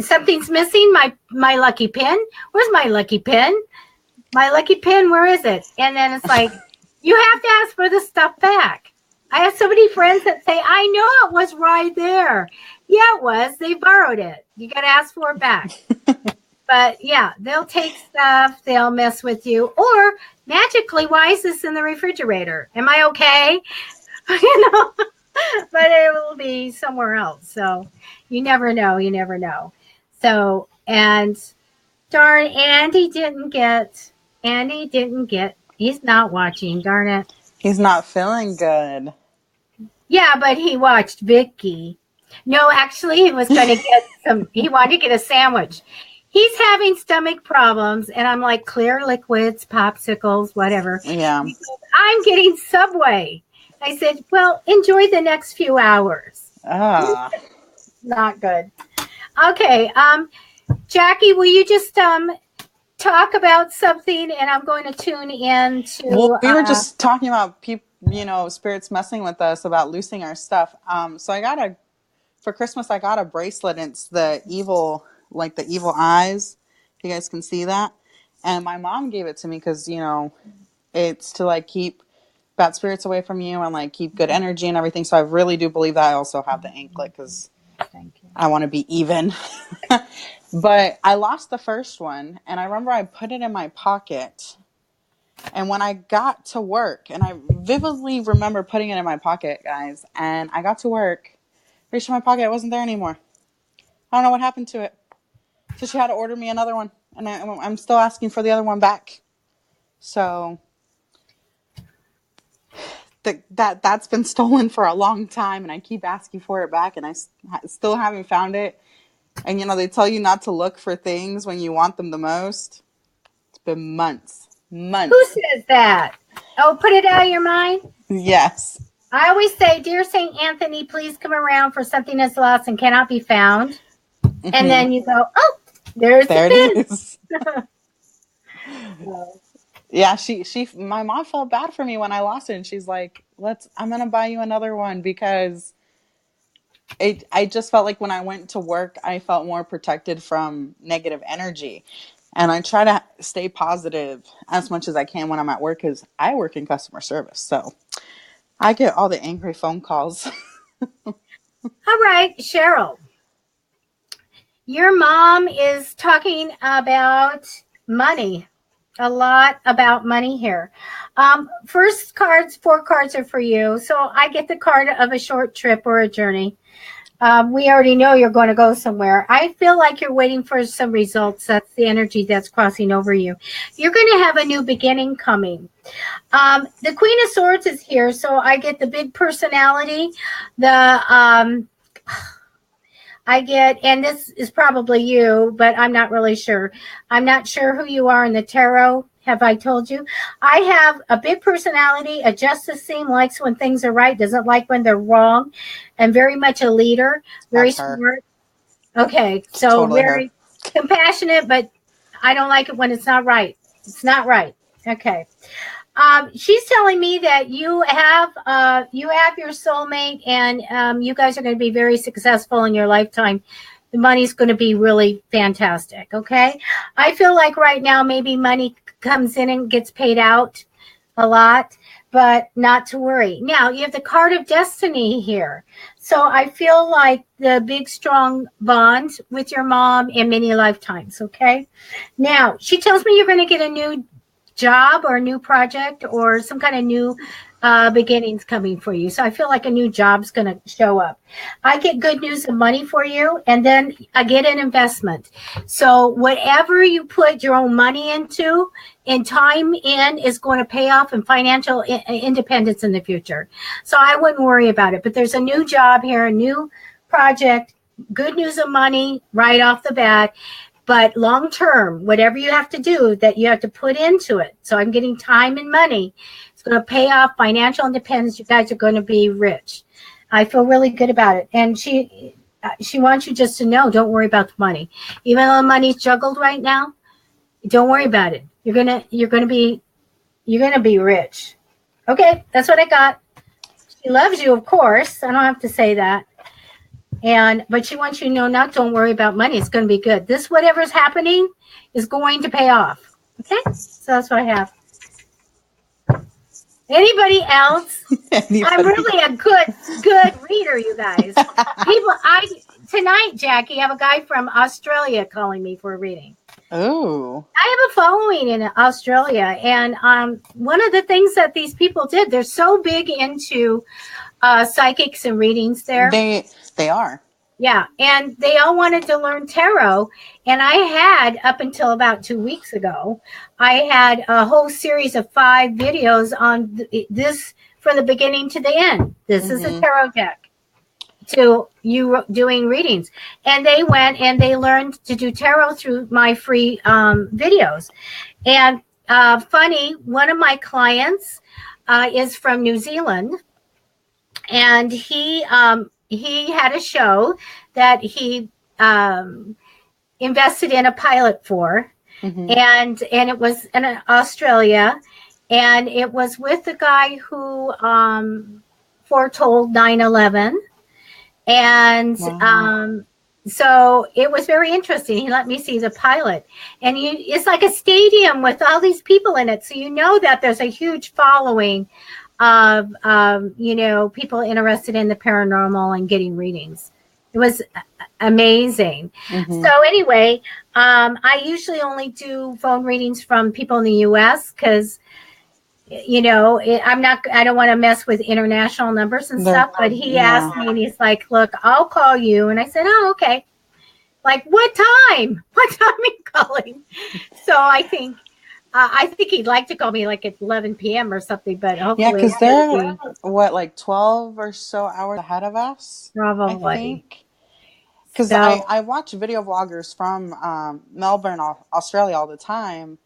Something's missing. My lucky pin. Where's my lucky pin? My lucky pin, where is it? And then it's like, you have to ask for the stuff back. I have so many friends that say, I know it was right there. Yeah, it was. They borrowed it. You got to ask for it back. But yeah, they'll take stuff. They'll mess with you. Or magically, why is this in the refrigerator? Am I okay? But it will be somewhere else. So you never know. You never know. So, and darn, Andy didn't get, he's not watching. Darn it. He's not feeling good. Yeah, but he watched Vicky. No, actually, he was going to get he wanted to get a sandwich. He's having stomach problems, and I'm like, clear liquids, popsicles, whatever. Yeah. He said, I'm getting Subway. I said, well, enjoy the next few hours. Not good. Okay. Jackie, will you just talk about something, and I'm going to tune in to... Well, we were just talking about people, spirits messing with us about losing our stuff. So for Christmas, I got a bracelet, and it's the evil eyes. If you guys can see that. And my mom gave it to me because, it's to like keep bad spirits away from you and like keep good energy and everything. So I really do believe that. I also have the anklet because I want to be even. But I lost the first one, and I remember I put it in my pocket. And when I got to work, and I vividly remember putting it in my pocket, guys, and I got to work, reached in my pocket, it wasn't there anymore. I don't know what happened to it. So she had to order me another one, and I'm still asking for the other one back. So that's been stolen for a long time, and I keep asking for it back, and I still haven't found it. And, they tell you not to look for things when you want them the most. It's been months. Who says that? Oh, put it out of your mind? Yes. I always say, dear St. Anthony, please come around for something that's lost and cannot be found. Mm-hmm. And then you go, oh, there it is. Yeah, my mom felt bad for me when I lost it. And she's like, I'm going to buy you another one because I just felt like when I went to work, I felt more protected from negative energy. And I try to stay positive as much as I can when I'm at work because I work in customer service. So I get all the angry phone calls. All right, Cheryl. Your mom is talking about money. A lot about money here. First cards, 4 cards are for you. So I get the card of a short trip or a journey. We already know you're going to go somewhere. I feel like you're waiting for some results. That's the energy that's crossing over you. You're going to have a new beginning coming. The Queen of Swords is here, so I get the big personality. I get, and this is probably you, but I'm not really sure. I'm not sure who you are in the tarot. Have I told you? I have a big personality, a justice theme, likes when things are right, doesn't like when they're wrong, and very much a leader, very smart. Okay, so totally very compassionate, but I don't like it when it's not right. It's not right. Okay. She's telling me that you have your soulmate, and you guys are going to be very successful in your lifetime. The money's going to be really fantastic. Okay. I feel like right now maybe money comes in and gets paid out a lot, but not to worry. Now you have the card of destiny here. So I feel like the big, strong bond with your mom in many lifetimes. Okay. Now she tells me you're going to get a new job or a new project or some kind of new beginnings coming for you. So I feel like a new job's going to show up. I get good news of money for you, and then I get an investment. So whatever you put your own money into and time in is going to pay off in financial independence in the future. So I wouldn't worry about it. But there's a new job here, a new project, good news of money right off the bat. But long term, whatever you have to do, that you have to put into it. So I'm getting time and money. It's going to pay off financial independence. You guys are going to be rich. I feel really good about it. And she wants you just to know, don't worry about the money. Even though the money's juggled right now, don't worry about it. You're gonna be rich. Okay, that's what I got. She loves you, of course. I don't have to say that. But she wants you to know, not don't worry about money. It's going to be good. This, whatever's happening, is going to pay off. Okay? So that's what I have. Anybody else? I'm really a good reader, you guys. Tonight, Jackie, I have a guy from Australia calling me for a reading. Oh. I have a following in Australia. And one of the things that these people did, they're so big into psychics and readings there. They are. Yeah, and they all wanted to learn tarot. And I had, up until about 2 weeks ago, I had a whole series of 5 videos on this from the beginning to the end. This is a tarot deck to you doing readings. And they went and they learned to do tarot through my free videos. And funny, one of my clients is from New Zealand. And he had a show that he invested in a pilot for, and it was in Australia, and it was with the guy who foretold 9/11, and so it was very interesting. He let me see the pilot, and it's like a stadium with all these people in it, so you know that there's a huge following of people interested in the paranormal and getting readings. It was amazing. So anyway, I usually only do phone readings from people in the U.S. because I don't want to mess with international numbers and stuff. But he asked me, and he's like, "Look, I'll call you," and I said, "Oh, okay." Like, what time? What time are you calling? So I think he'd like to call me like at 11 p.m. or something, but hopefully. Yeah, because they're, like 12 or so hours ahead of us? Probably. I think. Because I watch video vloggers from Melbourne, Australia all the time,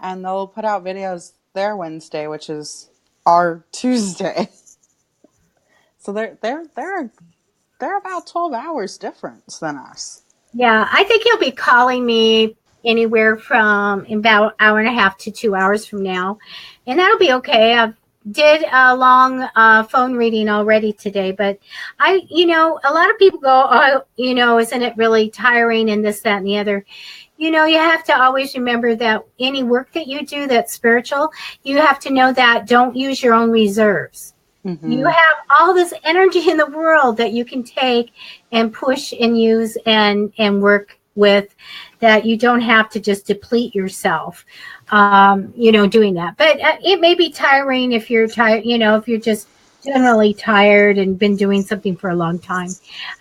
and they'll put out videos their Wednesday, which is our Tuesday. So they're about 12 hours difference than us. Yeah, I think he'll be calling me anywhere from about an hour and a half to 2 hours from now, and that'll be okay. I did a long phone reading already today, but a lot of people go, "Oh, isn't it really tiring?" and this, that, and the other. You have to always remember that any work that you do that's spiritual, you have to know that don't use your own reserves. You Mm-hmm. have all this energy in the world that you can take and push and use and work with, that you don't have to just deplete yourself, doing that. But it may be tiring if you're tired, if you're just generally tired and been doing something for a long time.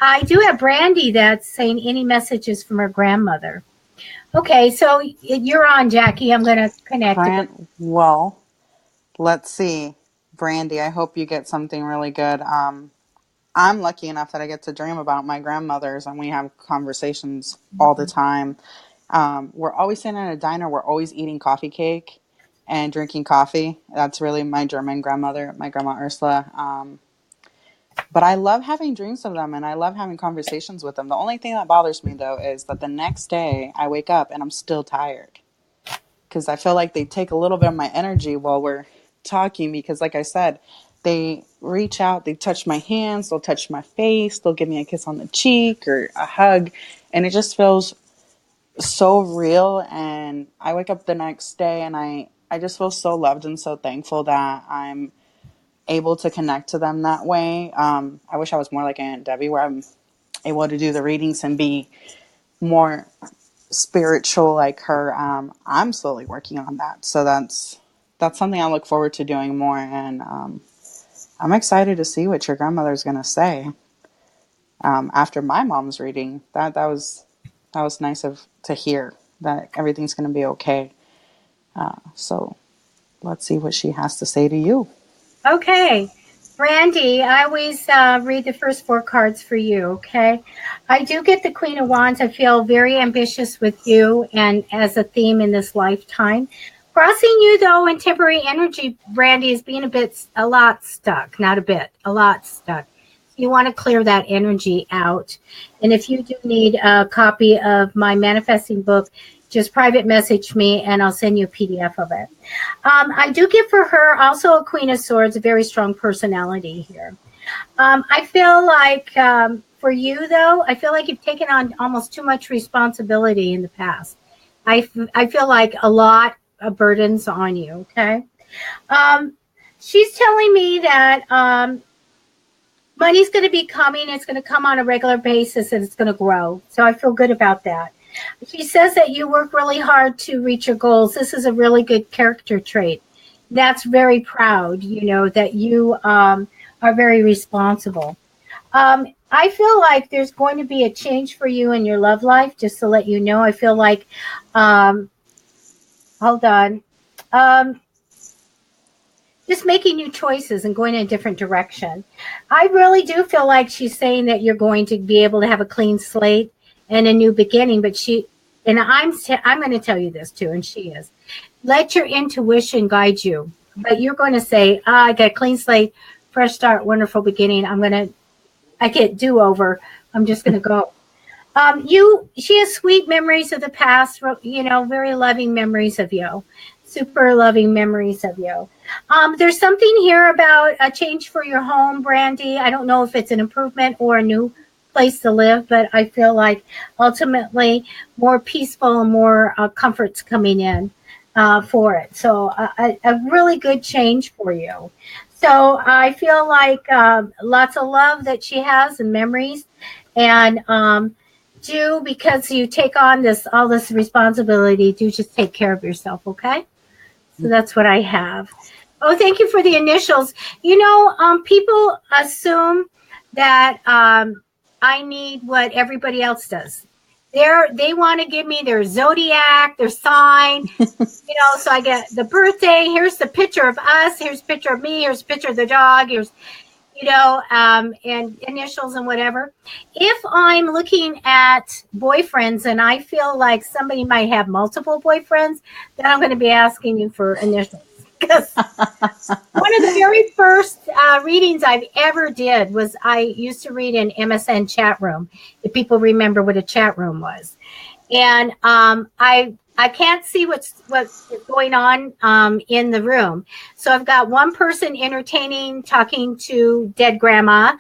I do have Brandy that's saying any messages from her grandmother. Okay, so you're on, Jackie. I'm going to connect to Well, let's see. Brandy, I hope you get something really good. I'm lucky enough that I get to dream about my grandmothers, and we have conversations all the time. We're always sitting at a diner. We're always eating coffee cake and drinking coffee. That's really my German grandmother, my grandma Ursula. But I love having dreams of them, and I love having conversations with them. The only thing that bothers me, though, is that the next day I wake up and I'm still tired, because I feel like they take a little bit of my energy while we're talking. Because, like I said, they reach out, they touch my hands, they'll touch my face, they'll give me a kiss on the cheek or a hug, and it just feels so real. And I wake up the next day and I just feel so loved and so thankful that I'm able to connect to them that way. I wish I was more like Aunt Debbie, where I'm able to do the readings and be more spiritual like her. I'm slowly working on that, so that's something I look forward to doing more. And I'm excited to see what your grandmother's gonna say after my mom's reading. That was nice to hear that everything's gonna be okay. So let's see what she has to say to you. Okay. Brandy, I always read the first four cards for you, okay? I do get the Queen of Wands. I feel very ambitious with you and as a theme in this lifetime. Crossing you, though, in temporary energy, Brandy, is being a lot stuck. Not a bit, a lot stuck. You want to clear that energy out. And if you do need a copy of my manifesting book, just private message me and I'll send you a PDF of it. I do get for her also a Queen of Swords, a very strong personality here. I feel like for you, though, I feel like you've taken on almost too much responsibility in the past. I feel like a lot of burdens on you, okay? Um, she's telling me that money's going to be coming. It's going to come on a regular basis and it's going to grow. So I feel good about that. She says that you work really hard to reach your goals. This is a really good character trait. That's very proud, that you are very responsible. I feel like there's going to be a change for you in your love life, just to let you know. I feel like, hold on, just making new choices and going in a different direction. I really do feel like she's saying that you're going to be able to have a clean slate and a new beginning. But I'm going to tell you this too, and she is. Let your intuition guide you. But you're going to say, I got a clean slate, fresh start, wonderful beginning. I get do-over. I'm just going to go. She has sweet memories of the past, very loving memories of you, super loving memories of you. There's something here about a change for your home, Brandy. I don't know if it's an improvement or a new place to live, but I feel like ultimately more peaceful and more comfort's coming in for it. So a really good change for you. So I feel like lots of love that she has and memories, and because you take on all this responsibility, do just take care of yourself, okay? So that's what I have. Oh, thank you for the initials. People assume that I need what everybody else does. They want to give me their zodiac, their sign, so I get the birthday. Here's the picture of us. Here's a picture of me. Here's a picture of the dog. Here's, and initials and whatever. If I'm looking at boyfriends and I feel like somebody might have multiple boyfriends, then I'm going to be asking you for initials. Because one of the very first readings I've ever did was I used to read in MSN chat room, if people remember what a chat room was. And I can't see what's going on in the room. So I've got one person entertaining, talking to dead grandma,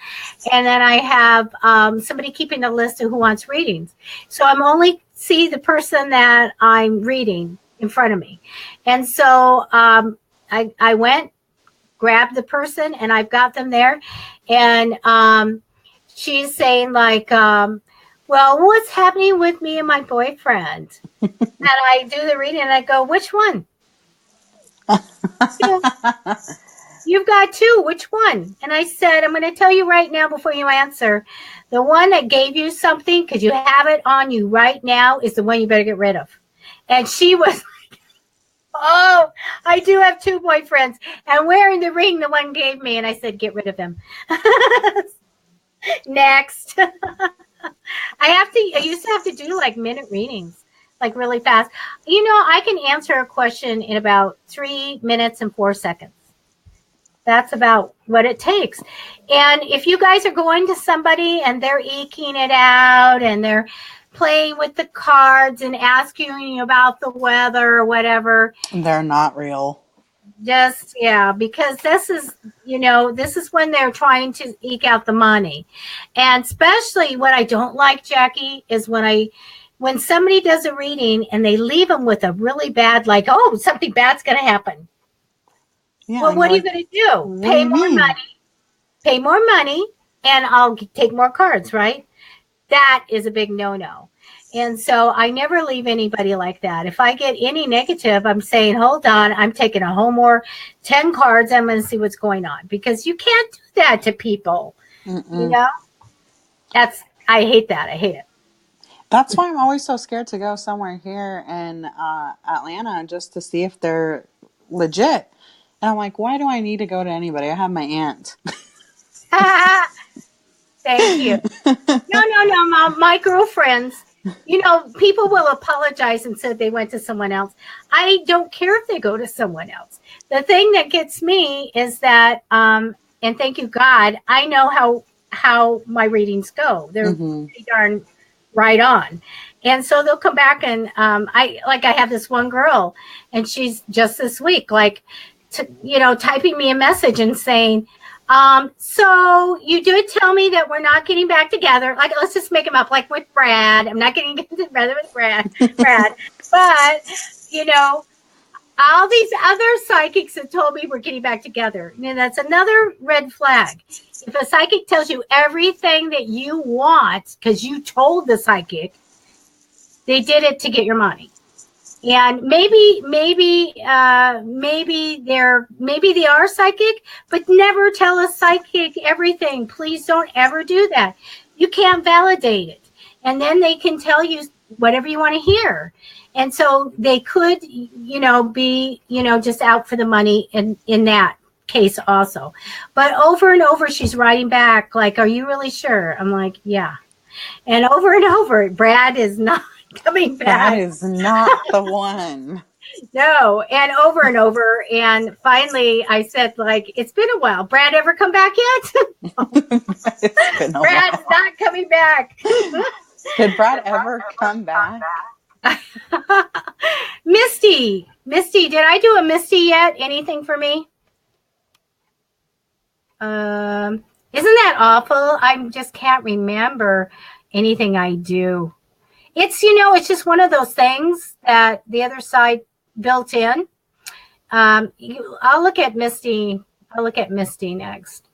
and then I have somebody keeping a list of who wants readings. So I'm only see the person that I'm reading in front of me. And so I went grab the person, and I've got them there. And she's saying like, well, what's happening with me and my boyfriend? And I do the reading and I go, which one? You've got two. Which one? And I said, I'm going to tell you right now before you answer. The one that gave you something, because you have it on you right now, is the one you better get rid of. And she was like, oh, I do have two boyfriends. And wearing the ring the one gave me. And I said, get rid of him. Next. I used to have to do like minute readings, like really fast. You know, I can answer a question in about 3 minutes and 4 seconds. That's about what it takes. And if you guys are going to somebody and they're eking it out and they're playing with the cards and asking you about the weather or whatever, they're not real. Just, yeah, because this is, you know, this is when they're trying to eke out the money. And especially what I don't like, Jackie, is when somebody does a reading and they leave them with a really bad, like, oh, something bad's going to happen. Yeah, well, what are you going to do? Pay more money, and I'll take more cards, right? That is a big no-no. And so I never leave anybody like that. If I get any negative, I'm saying, hold on, I'm taking a whole more 10 cards. I'm going to see what's going on, because you can't do that to people. You know, I hate that. I hate it. That's why I'm always so scared to go somewhere here in Atlanta just to see if they're legit. And I'm like, why do I need to go to anybody? I have my aunt. Thank you. No. My girlfriends, you know, people will apologize and say they went to someone else. I don't care if they go to someone else. The thing that gets me is that, and thank you, God, I know how my readings go. They're pretty darn right on. And so they'll come back and I have this one girl, and she's just this week, like, typing me a message and saying, so you did tell me that we're not getting back together. Like, let's just make them up, like with Brad. I'm not getting together with Brad. But, you know, all these other psychics have told me we're getting back together. And that's another red flag. If a psychic tells you everything that you want because you told the psychic, they did it to get your money. And maybe they are psychic, but never tell a psychic everything. Please don't ever do that. You can't validate it. And then they can tell you whatever you want to hear. And so they could, be, just out for the money in that case also. But over and over, she's writing back like, are you really sure? I'm like, yeah. And over, Brad is not coming back. That is not the one. No, and over. And finally I said, like, it's been a while. Brad ever come back yet? Brad's not coming back. Did Brad ever come back? Misty, did I do a Misty yet? Anything for me? Isn't that awful? I just can't remember anything I do. It's, it's just one of those things that the other side built in. I'll look at Misty next.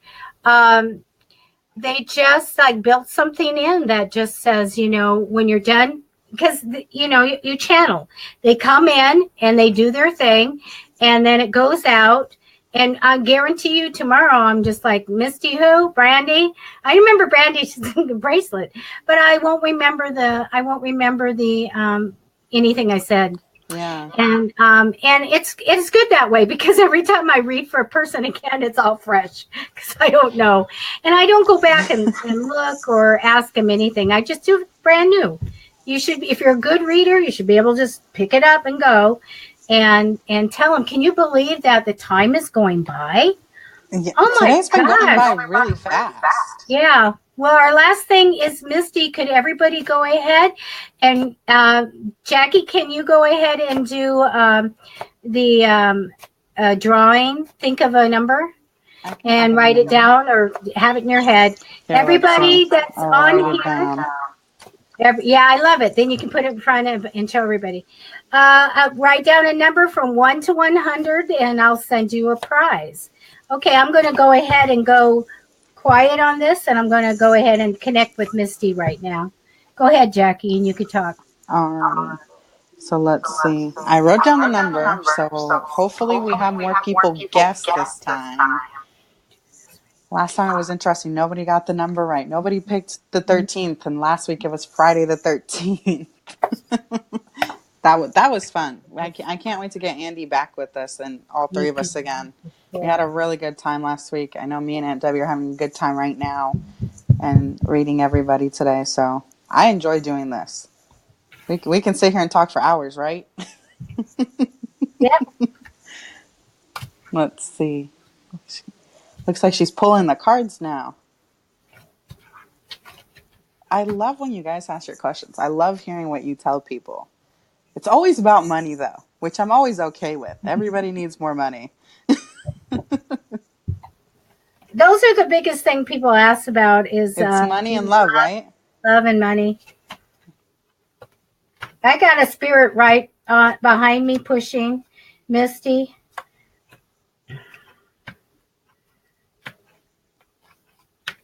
They just like built something in that just says, when you're done, because, you channel. They come in and they do their thing, and then it goes out. And I guarantee you tomorrow, I'm just like, Misty who? Brandy? I remember Brandy's bracelet, but I won't remember the anything I said. Yeah. And it's good that way, because every time I read for a person again, it's all fresh, because I don't know. And I don't go back and look or ask them anything. I just do brand new. You should, if you're a good reader, you should be able to just pick it up and go. And tell them, can you believe that the time is going by? Yeah, oh my God. Been going by really fast. Yeah. Well, our last thing is Misty. Could everybody go ahead? And Jackie, can you go ahead and do the drawing? Think of a number and write it down, or have it in your head. Yeah, everybody that's on here. Yeah, I love it. Then you can put it in front of and show everybody. Write down a number from 1 to 100, and I'll send you a prize. Okay, I'm going to go ahead and go quiet on this, and I'm going to go ahead and connect with Misty right now. Go ahead, Jackie, and you can talk. Alrighty. So let's see. I wrote down the number, so hopefully we have more people guess this time. Last time it was interesting. Nobody got the number right. Nobody picked the 13th, and last week it was Friday the 13th. That was fun. I can't wait to get Andy back with us and all three of us again. We had a really good time last week. I know me and Aunt Debbie are having a good time right now and reading everybody today. So I enjoy doing this. We can sit here and talk for hours, right? Yep. Let's see. Looks like she's pulling the cards now. I love when you guys ask your questions. I love hearing what you tell people. It's always about money, though, which I'm always okay with. Everybody needs more money. Those are the biggest thing people ask about is It's money and love, right? love and money. I got a spirit right behind me pushing Misty.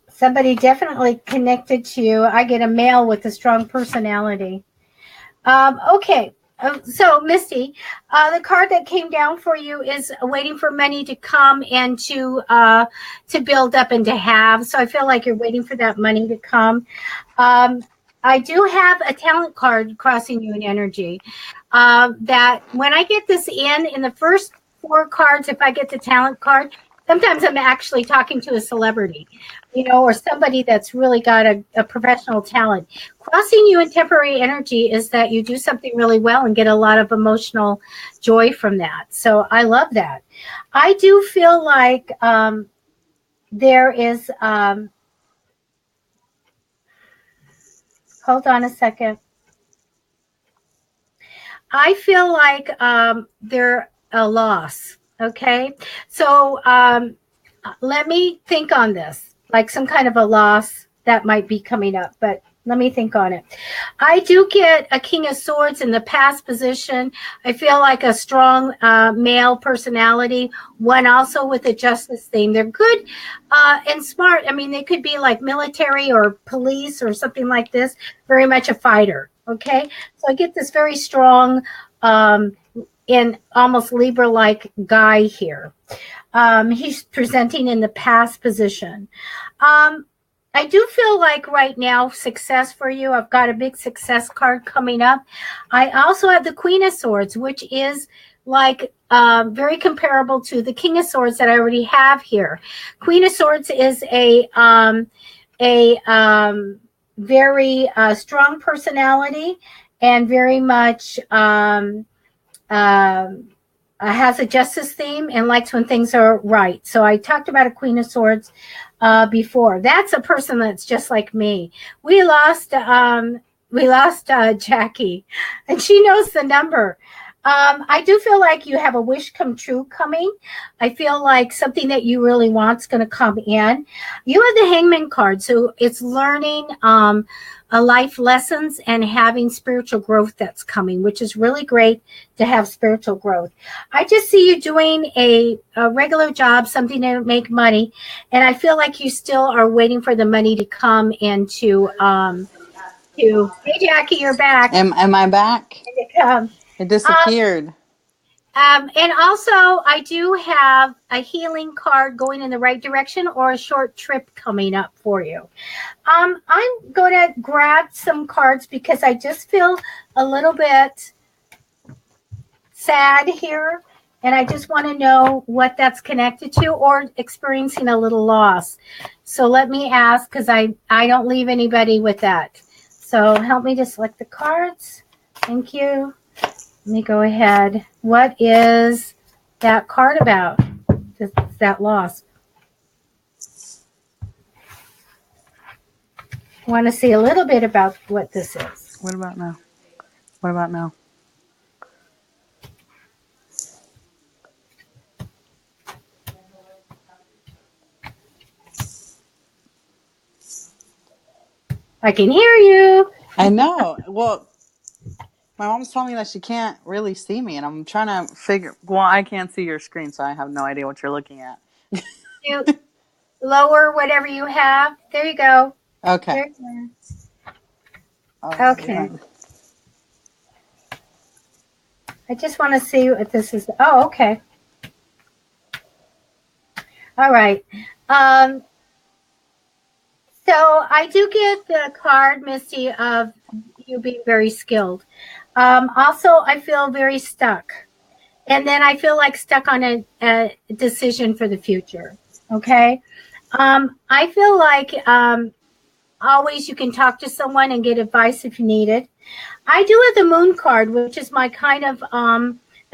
Somebody definitely connected to you. I get a male with a strong personality. Okay. So, Misty, the card that came down for you is waiting for money to come and to build up and to have. So I feel like you're waiting for that money to come. I do have a talent card crossing you in energy. That when I get this in the first 4 cards, if I get the talent card, sometimes I'm actually talking to a celebrity, or somebody that's really got a professional talent. Crossing you in temporary energy is that you do something really well and get a lot of emotional joy from that. So I love that. I do feel like there is, hold on a second. I feel like they're a loss. Okay. So let me think on this, like some kind of a loss that might be coming up, but let me think on it. I do get a King of Swords in the past position. I feel like a strong male personality, one also with a justice theme. They're good and smart. I mean, they could be like military or police or something like this, very much a fighter. Okay. So I get this very strong and almost Libra-like guy here. He's presenting in the past position. I do feel like right now success for you. I've got a big success card coming up. I also have the Queen of Swords, which is like very comparable to the King of Swords that I already have here. Queen of Swords is a very strong personality and very much has a justice theme and likes when things are right. So I talked about a Queen of Swords before. That's a person that's just like me. We lost Jackie, and she knows the number. I do feel like you have a wish come true coming. I feel like something that you really want is going to come in. You have the Hangman card, so it's learning a life lessons and having spiritual growth that's coming, which is really great to have spiritual growth. I just see you doing a regular job, something to make money, and I feel like you still are waiting for the money to come and to hey Jackie, you're back. Am I back? It disappeared. And also, I do have a healing card going in the right direction or a short trip coming up for you. I'm going to grab some cards because I just feel a little bit sad here. And I just want to know what that's connected to or experiencing a little loss. So let me ask, because I don't leave anybody with that. So help me to select the cards. Thank you. Let me go ahead. What is that card about? That loss. I want to see a little bit about what this is. What about now? What about now? I can hear you. I know. Well, my mom's telling me that she can't really see me, and I'm trying to figure. Well, I can't see your screen, so I have no idea what you're looking at. You lower whatever you have. There you go. Okay. There you All okay. right. I just want to see what this is. Oh, okay. All right. So I do get the card, Misty, of you being very skilled. Also, I feel very stuck. And then I feel like stuck on a decision for the future. Okay. I feel like always you can talk to someone and get advice if you need it. I do have the moon card, which is my kind of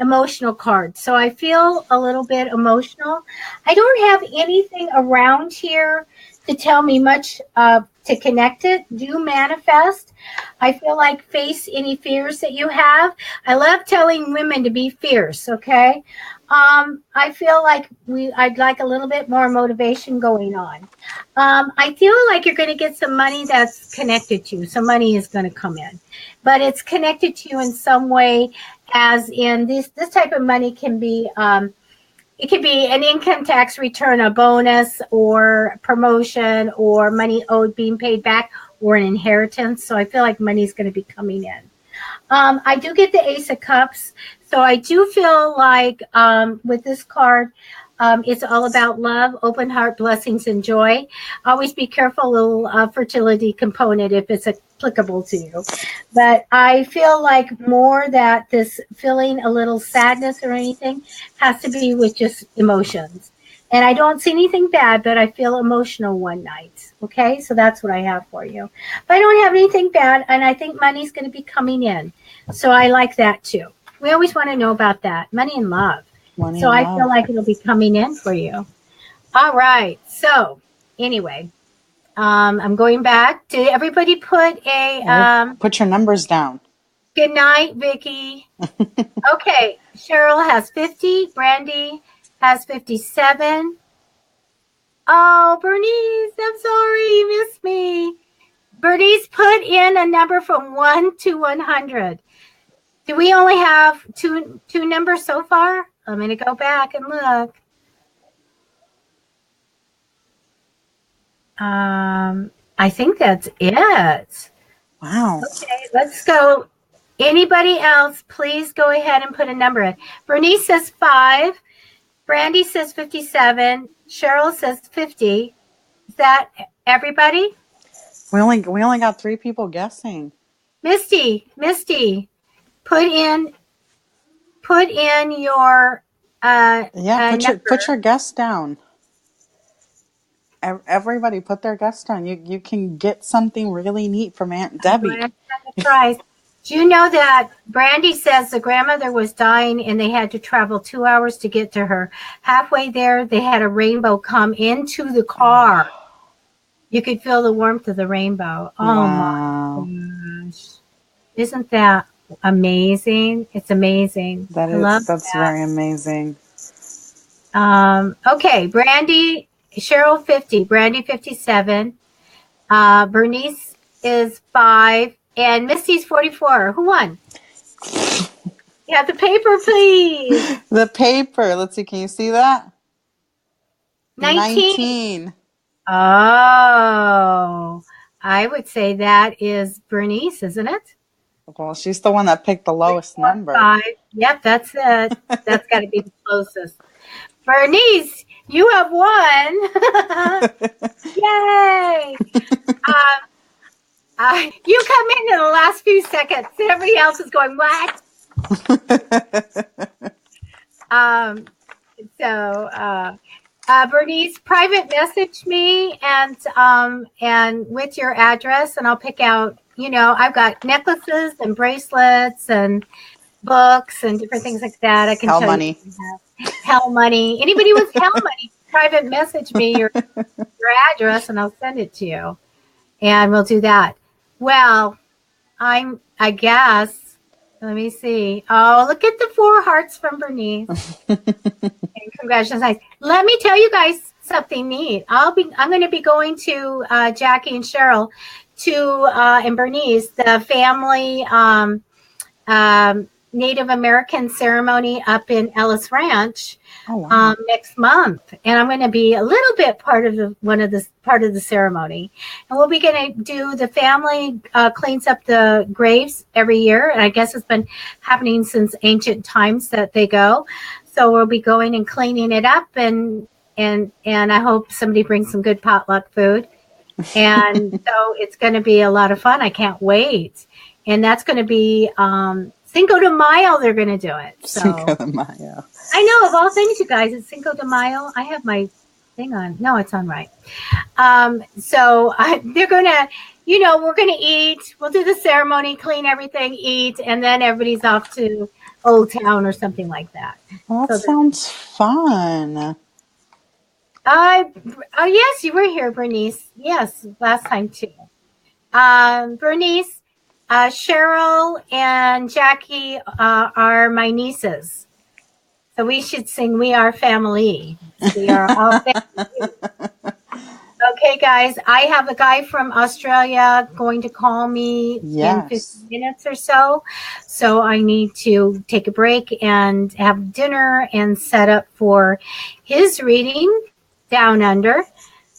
emotional card. So I feel a little bit emotional. I don't have anything around here to tell me much to connect it. Do manifest. I feel like face any fears that you have. I love telling women to be fierce, okay? I feel like I'd like a little bit more motivation going on. I feel like you're going to get some money that's connected to you. Some money is going to come in, but it's connected to you in some way. As in this type of money can be, it could be an income tax return, a bonus, or promotion, or money owed being paid back, or an inheritance. So I feel like money is going to be coming in. I do get the Ace of Cups. So I do feel like with this card, it's all about love, open heart, blessings, and joy. Always be careful, little fertility component if it's applicable to you. But I feel like more that this feeling a little sadness or anything has to be with just emotions. And I don't see anything bad, but I feel emotional one night. Okay, so that's what I have for you. But I don't have anything bad, and I think money's going to be coming in. So I like that too. We always want to know about that. Money and love. Money So and I love. feel like it'll be coming in for you. All right. So anyway, I'm going back. Did everybody put a Put your numbers down. good night, Vicki? Okay. Cheryl has 50. Brandy has 57. Oh, Bernice, I'm sorry you missed me. Bernice put in a number from 1 to 100. Do we only have two numbers so far? I'm going to go back and look. I think that's it. Wow. Okay, let's go. Anybody else, please go ahead and put a number in. Bernice says 5. Brandy says 57. Cheryl says 50. Is that everybody? We only got 3 people guessing. Misty, put in your put your guess down. Everybody put their guess down. You can get something really neat from Aunt Debbie. Do you know that Brandy says the grandmother was dying and they had to travel 2 hours to get to her? Halfway there, they had a rainbow come into the car. You could feel the warmth of the rainbow. Oh, wow. My gosh. Isn't that amazing? It's amazing. That's very amazing. Okay, Brandy, Cheryl 50, Brandy 57, Bernice is 5, and Misty's 44. Who won? Yeah, the paper, please. The paper. Let's see. Can you see that? 19. Oh, I would say that is Bernice, isn't it? Well, she's the one that picked the lowest number. 5. Yep, that's it. That's got to be the closest. Bernice, you have won. Yay. You come in the last few seconds. Everybody else is going, what? Bernice, private message me and with your address, and I'll pick out, I've got necklaces and bracelets and books and different things like that. I can Hell tell money. you. Hell money. Anybody with hell money, private message me your address and I'll send it to you. And we'll do that. Well, I guess, let me see. Oh, look at the 4 hearts from Bernice. And congratulations. Let me tell you guys something neat. I'm going to be going to Jackie and Cheryl and Bernice, the family Native American ceremony up in Ellis Ranch wow. next month, and I'm going to be a little bit part of the ceremony. And we'll be going to do the family cleans up the graves every year, and I guess it's been happening since ancient times that they go. So we'll be going and cleaning it up, and I hope somebody brings some good potluck food. And so it's going to be a lot of fun. I can't wait. And that's going to be Cinco de Mayo. They're going to do it. So. Cinco de Mayo. I know, of all things, you guys, it's Cinco de Mayo. I have my thing on. No, it's on right. So they're going to, we're going to eat. We'll do the ceremony, clean everything, eat, and then everybody's off to Old Town or something like that. Well, that sounds fun. Oh, yes, you were here, Bernice. Yes, last time too. Bernice, Cheryl, and Jackie are my nieces. So we should sing We Are Family. We are all family. Okay, guys, I have a guy from Australia going to call me in 15 minutes or so. So I need to take a break and have dinner and set up for his reading down under.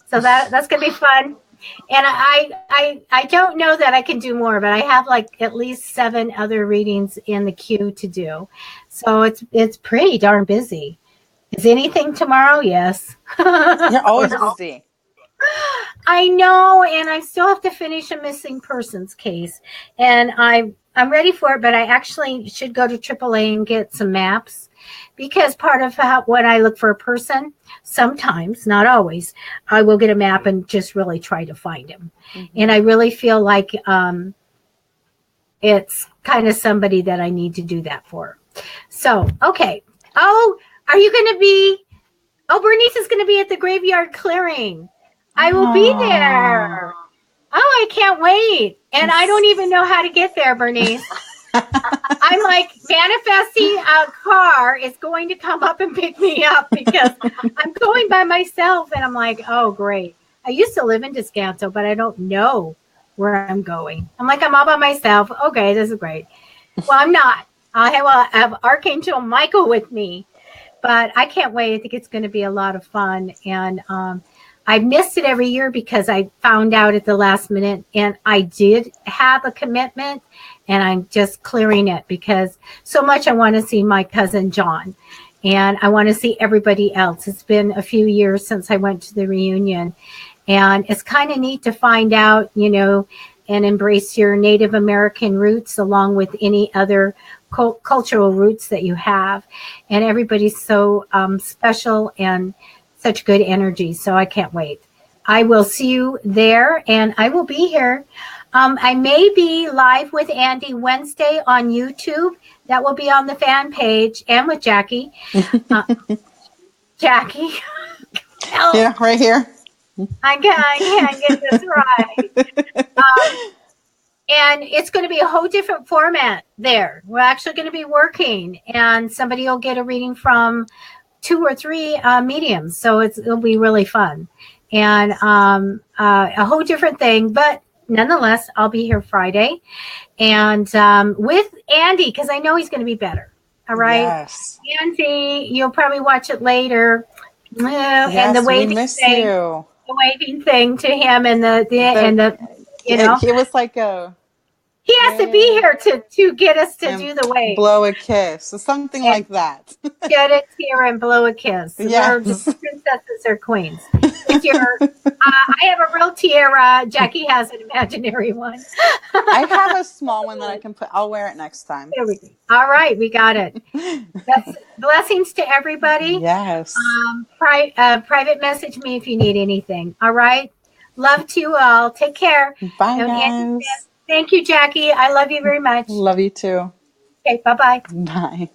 So that's going to be fun. And I don't know that I can do more, but I have like at least 7 other readings in the queue to do. So it's pretty darn busy. Is anything tomorrow? Yes. You're always busy. I know, and I still have to finish a missing persons case. And I'm ready for it, but I actually should go to AAA and get some maps, because part of when I look for a person, sometimes, not always, I will get a map and just really try to find him. Mm-hmm. And I really feel like it's kind of somebody that I need to do that for. So, okay. Oh, are you going to be? Oh, Bernice is going to be at the graveyard clearing. I will be there. Oh, I can't wait. And I don't even know how to get there, Bernice. I'm like manifesting a car is going to come up and pick me up, because I'm going by myself. And I'm like, oh, great. I used to live in Descanso, but I don't know where I'm going. I'm like, I'm all by myself. Okay, this is great. Well, I'm not. I have Archangel Michael with me, but I can't wait. I think it's going to be a lot of fun. And I missed it every year because I found out at the last minute, and I did have a commitment, and I'm just clearing it because so much I want to see my cousin John, and I want to see everybody else. It's been a few years since I went to the reunion, and it's kind of neat to find out, and embrace your Native American roots along with any other cultural roots that you have. And everybody's so special and such good energy. So I can't wait. I will see you there, and I will be here. I may be live with Andy Wednesday on YouTube. That will be on the fan page, and with Jackie. Jackie. Yeah, right here. I can't get this right. And it's going to be a whole different format there. We're actually going to be working, and somebody will get a reading from 2 or 3 mediums. So it'll be really fun, and a whole different thing. But nonetheless, I'll be here Friday, and with Andy, because I know he's going to be better. All right, yes. Andy, you'll probably watch it later. Yes, and the waving thing, the waving thing to him, and the it was like a. He has to be here to get us to do the wave. Blow a kiss, or something like that. Shed a tear and blow a kiss. Yes. We're just princesses or queens. I have a real tiara. Jackie has an imaginary one. I have a small one that I can put. I'll wear it next time. There we go. All right, we got it. That's blessings to everybody. Yes. Private message me if you need anything. All right. Love to you all. Take care. Bye, guys. Thank you, Jackie. I love you very much. Love you too. Okay, bye-bye. Bye.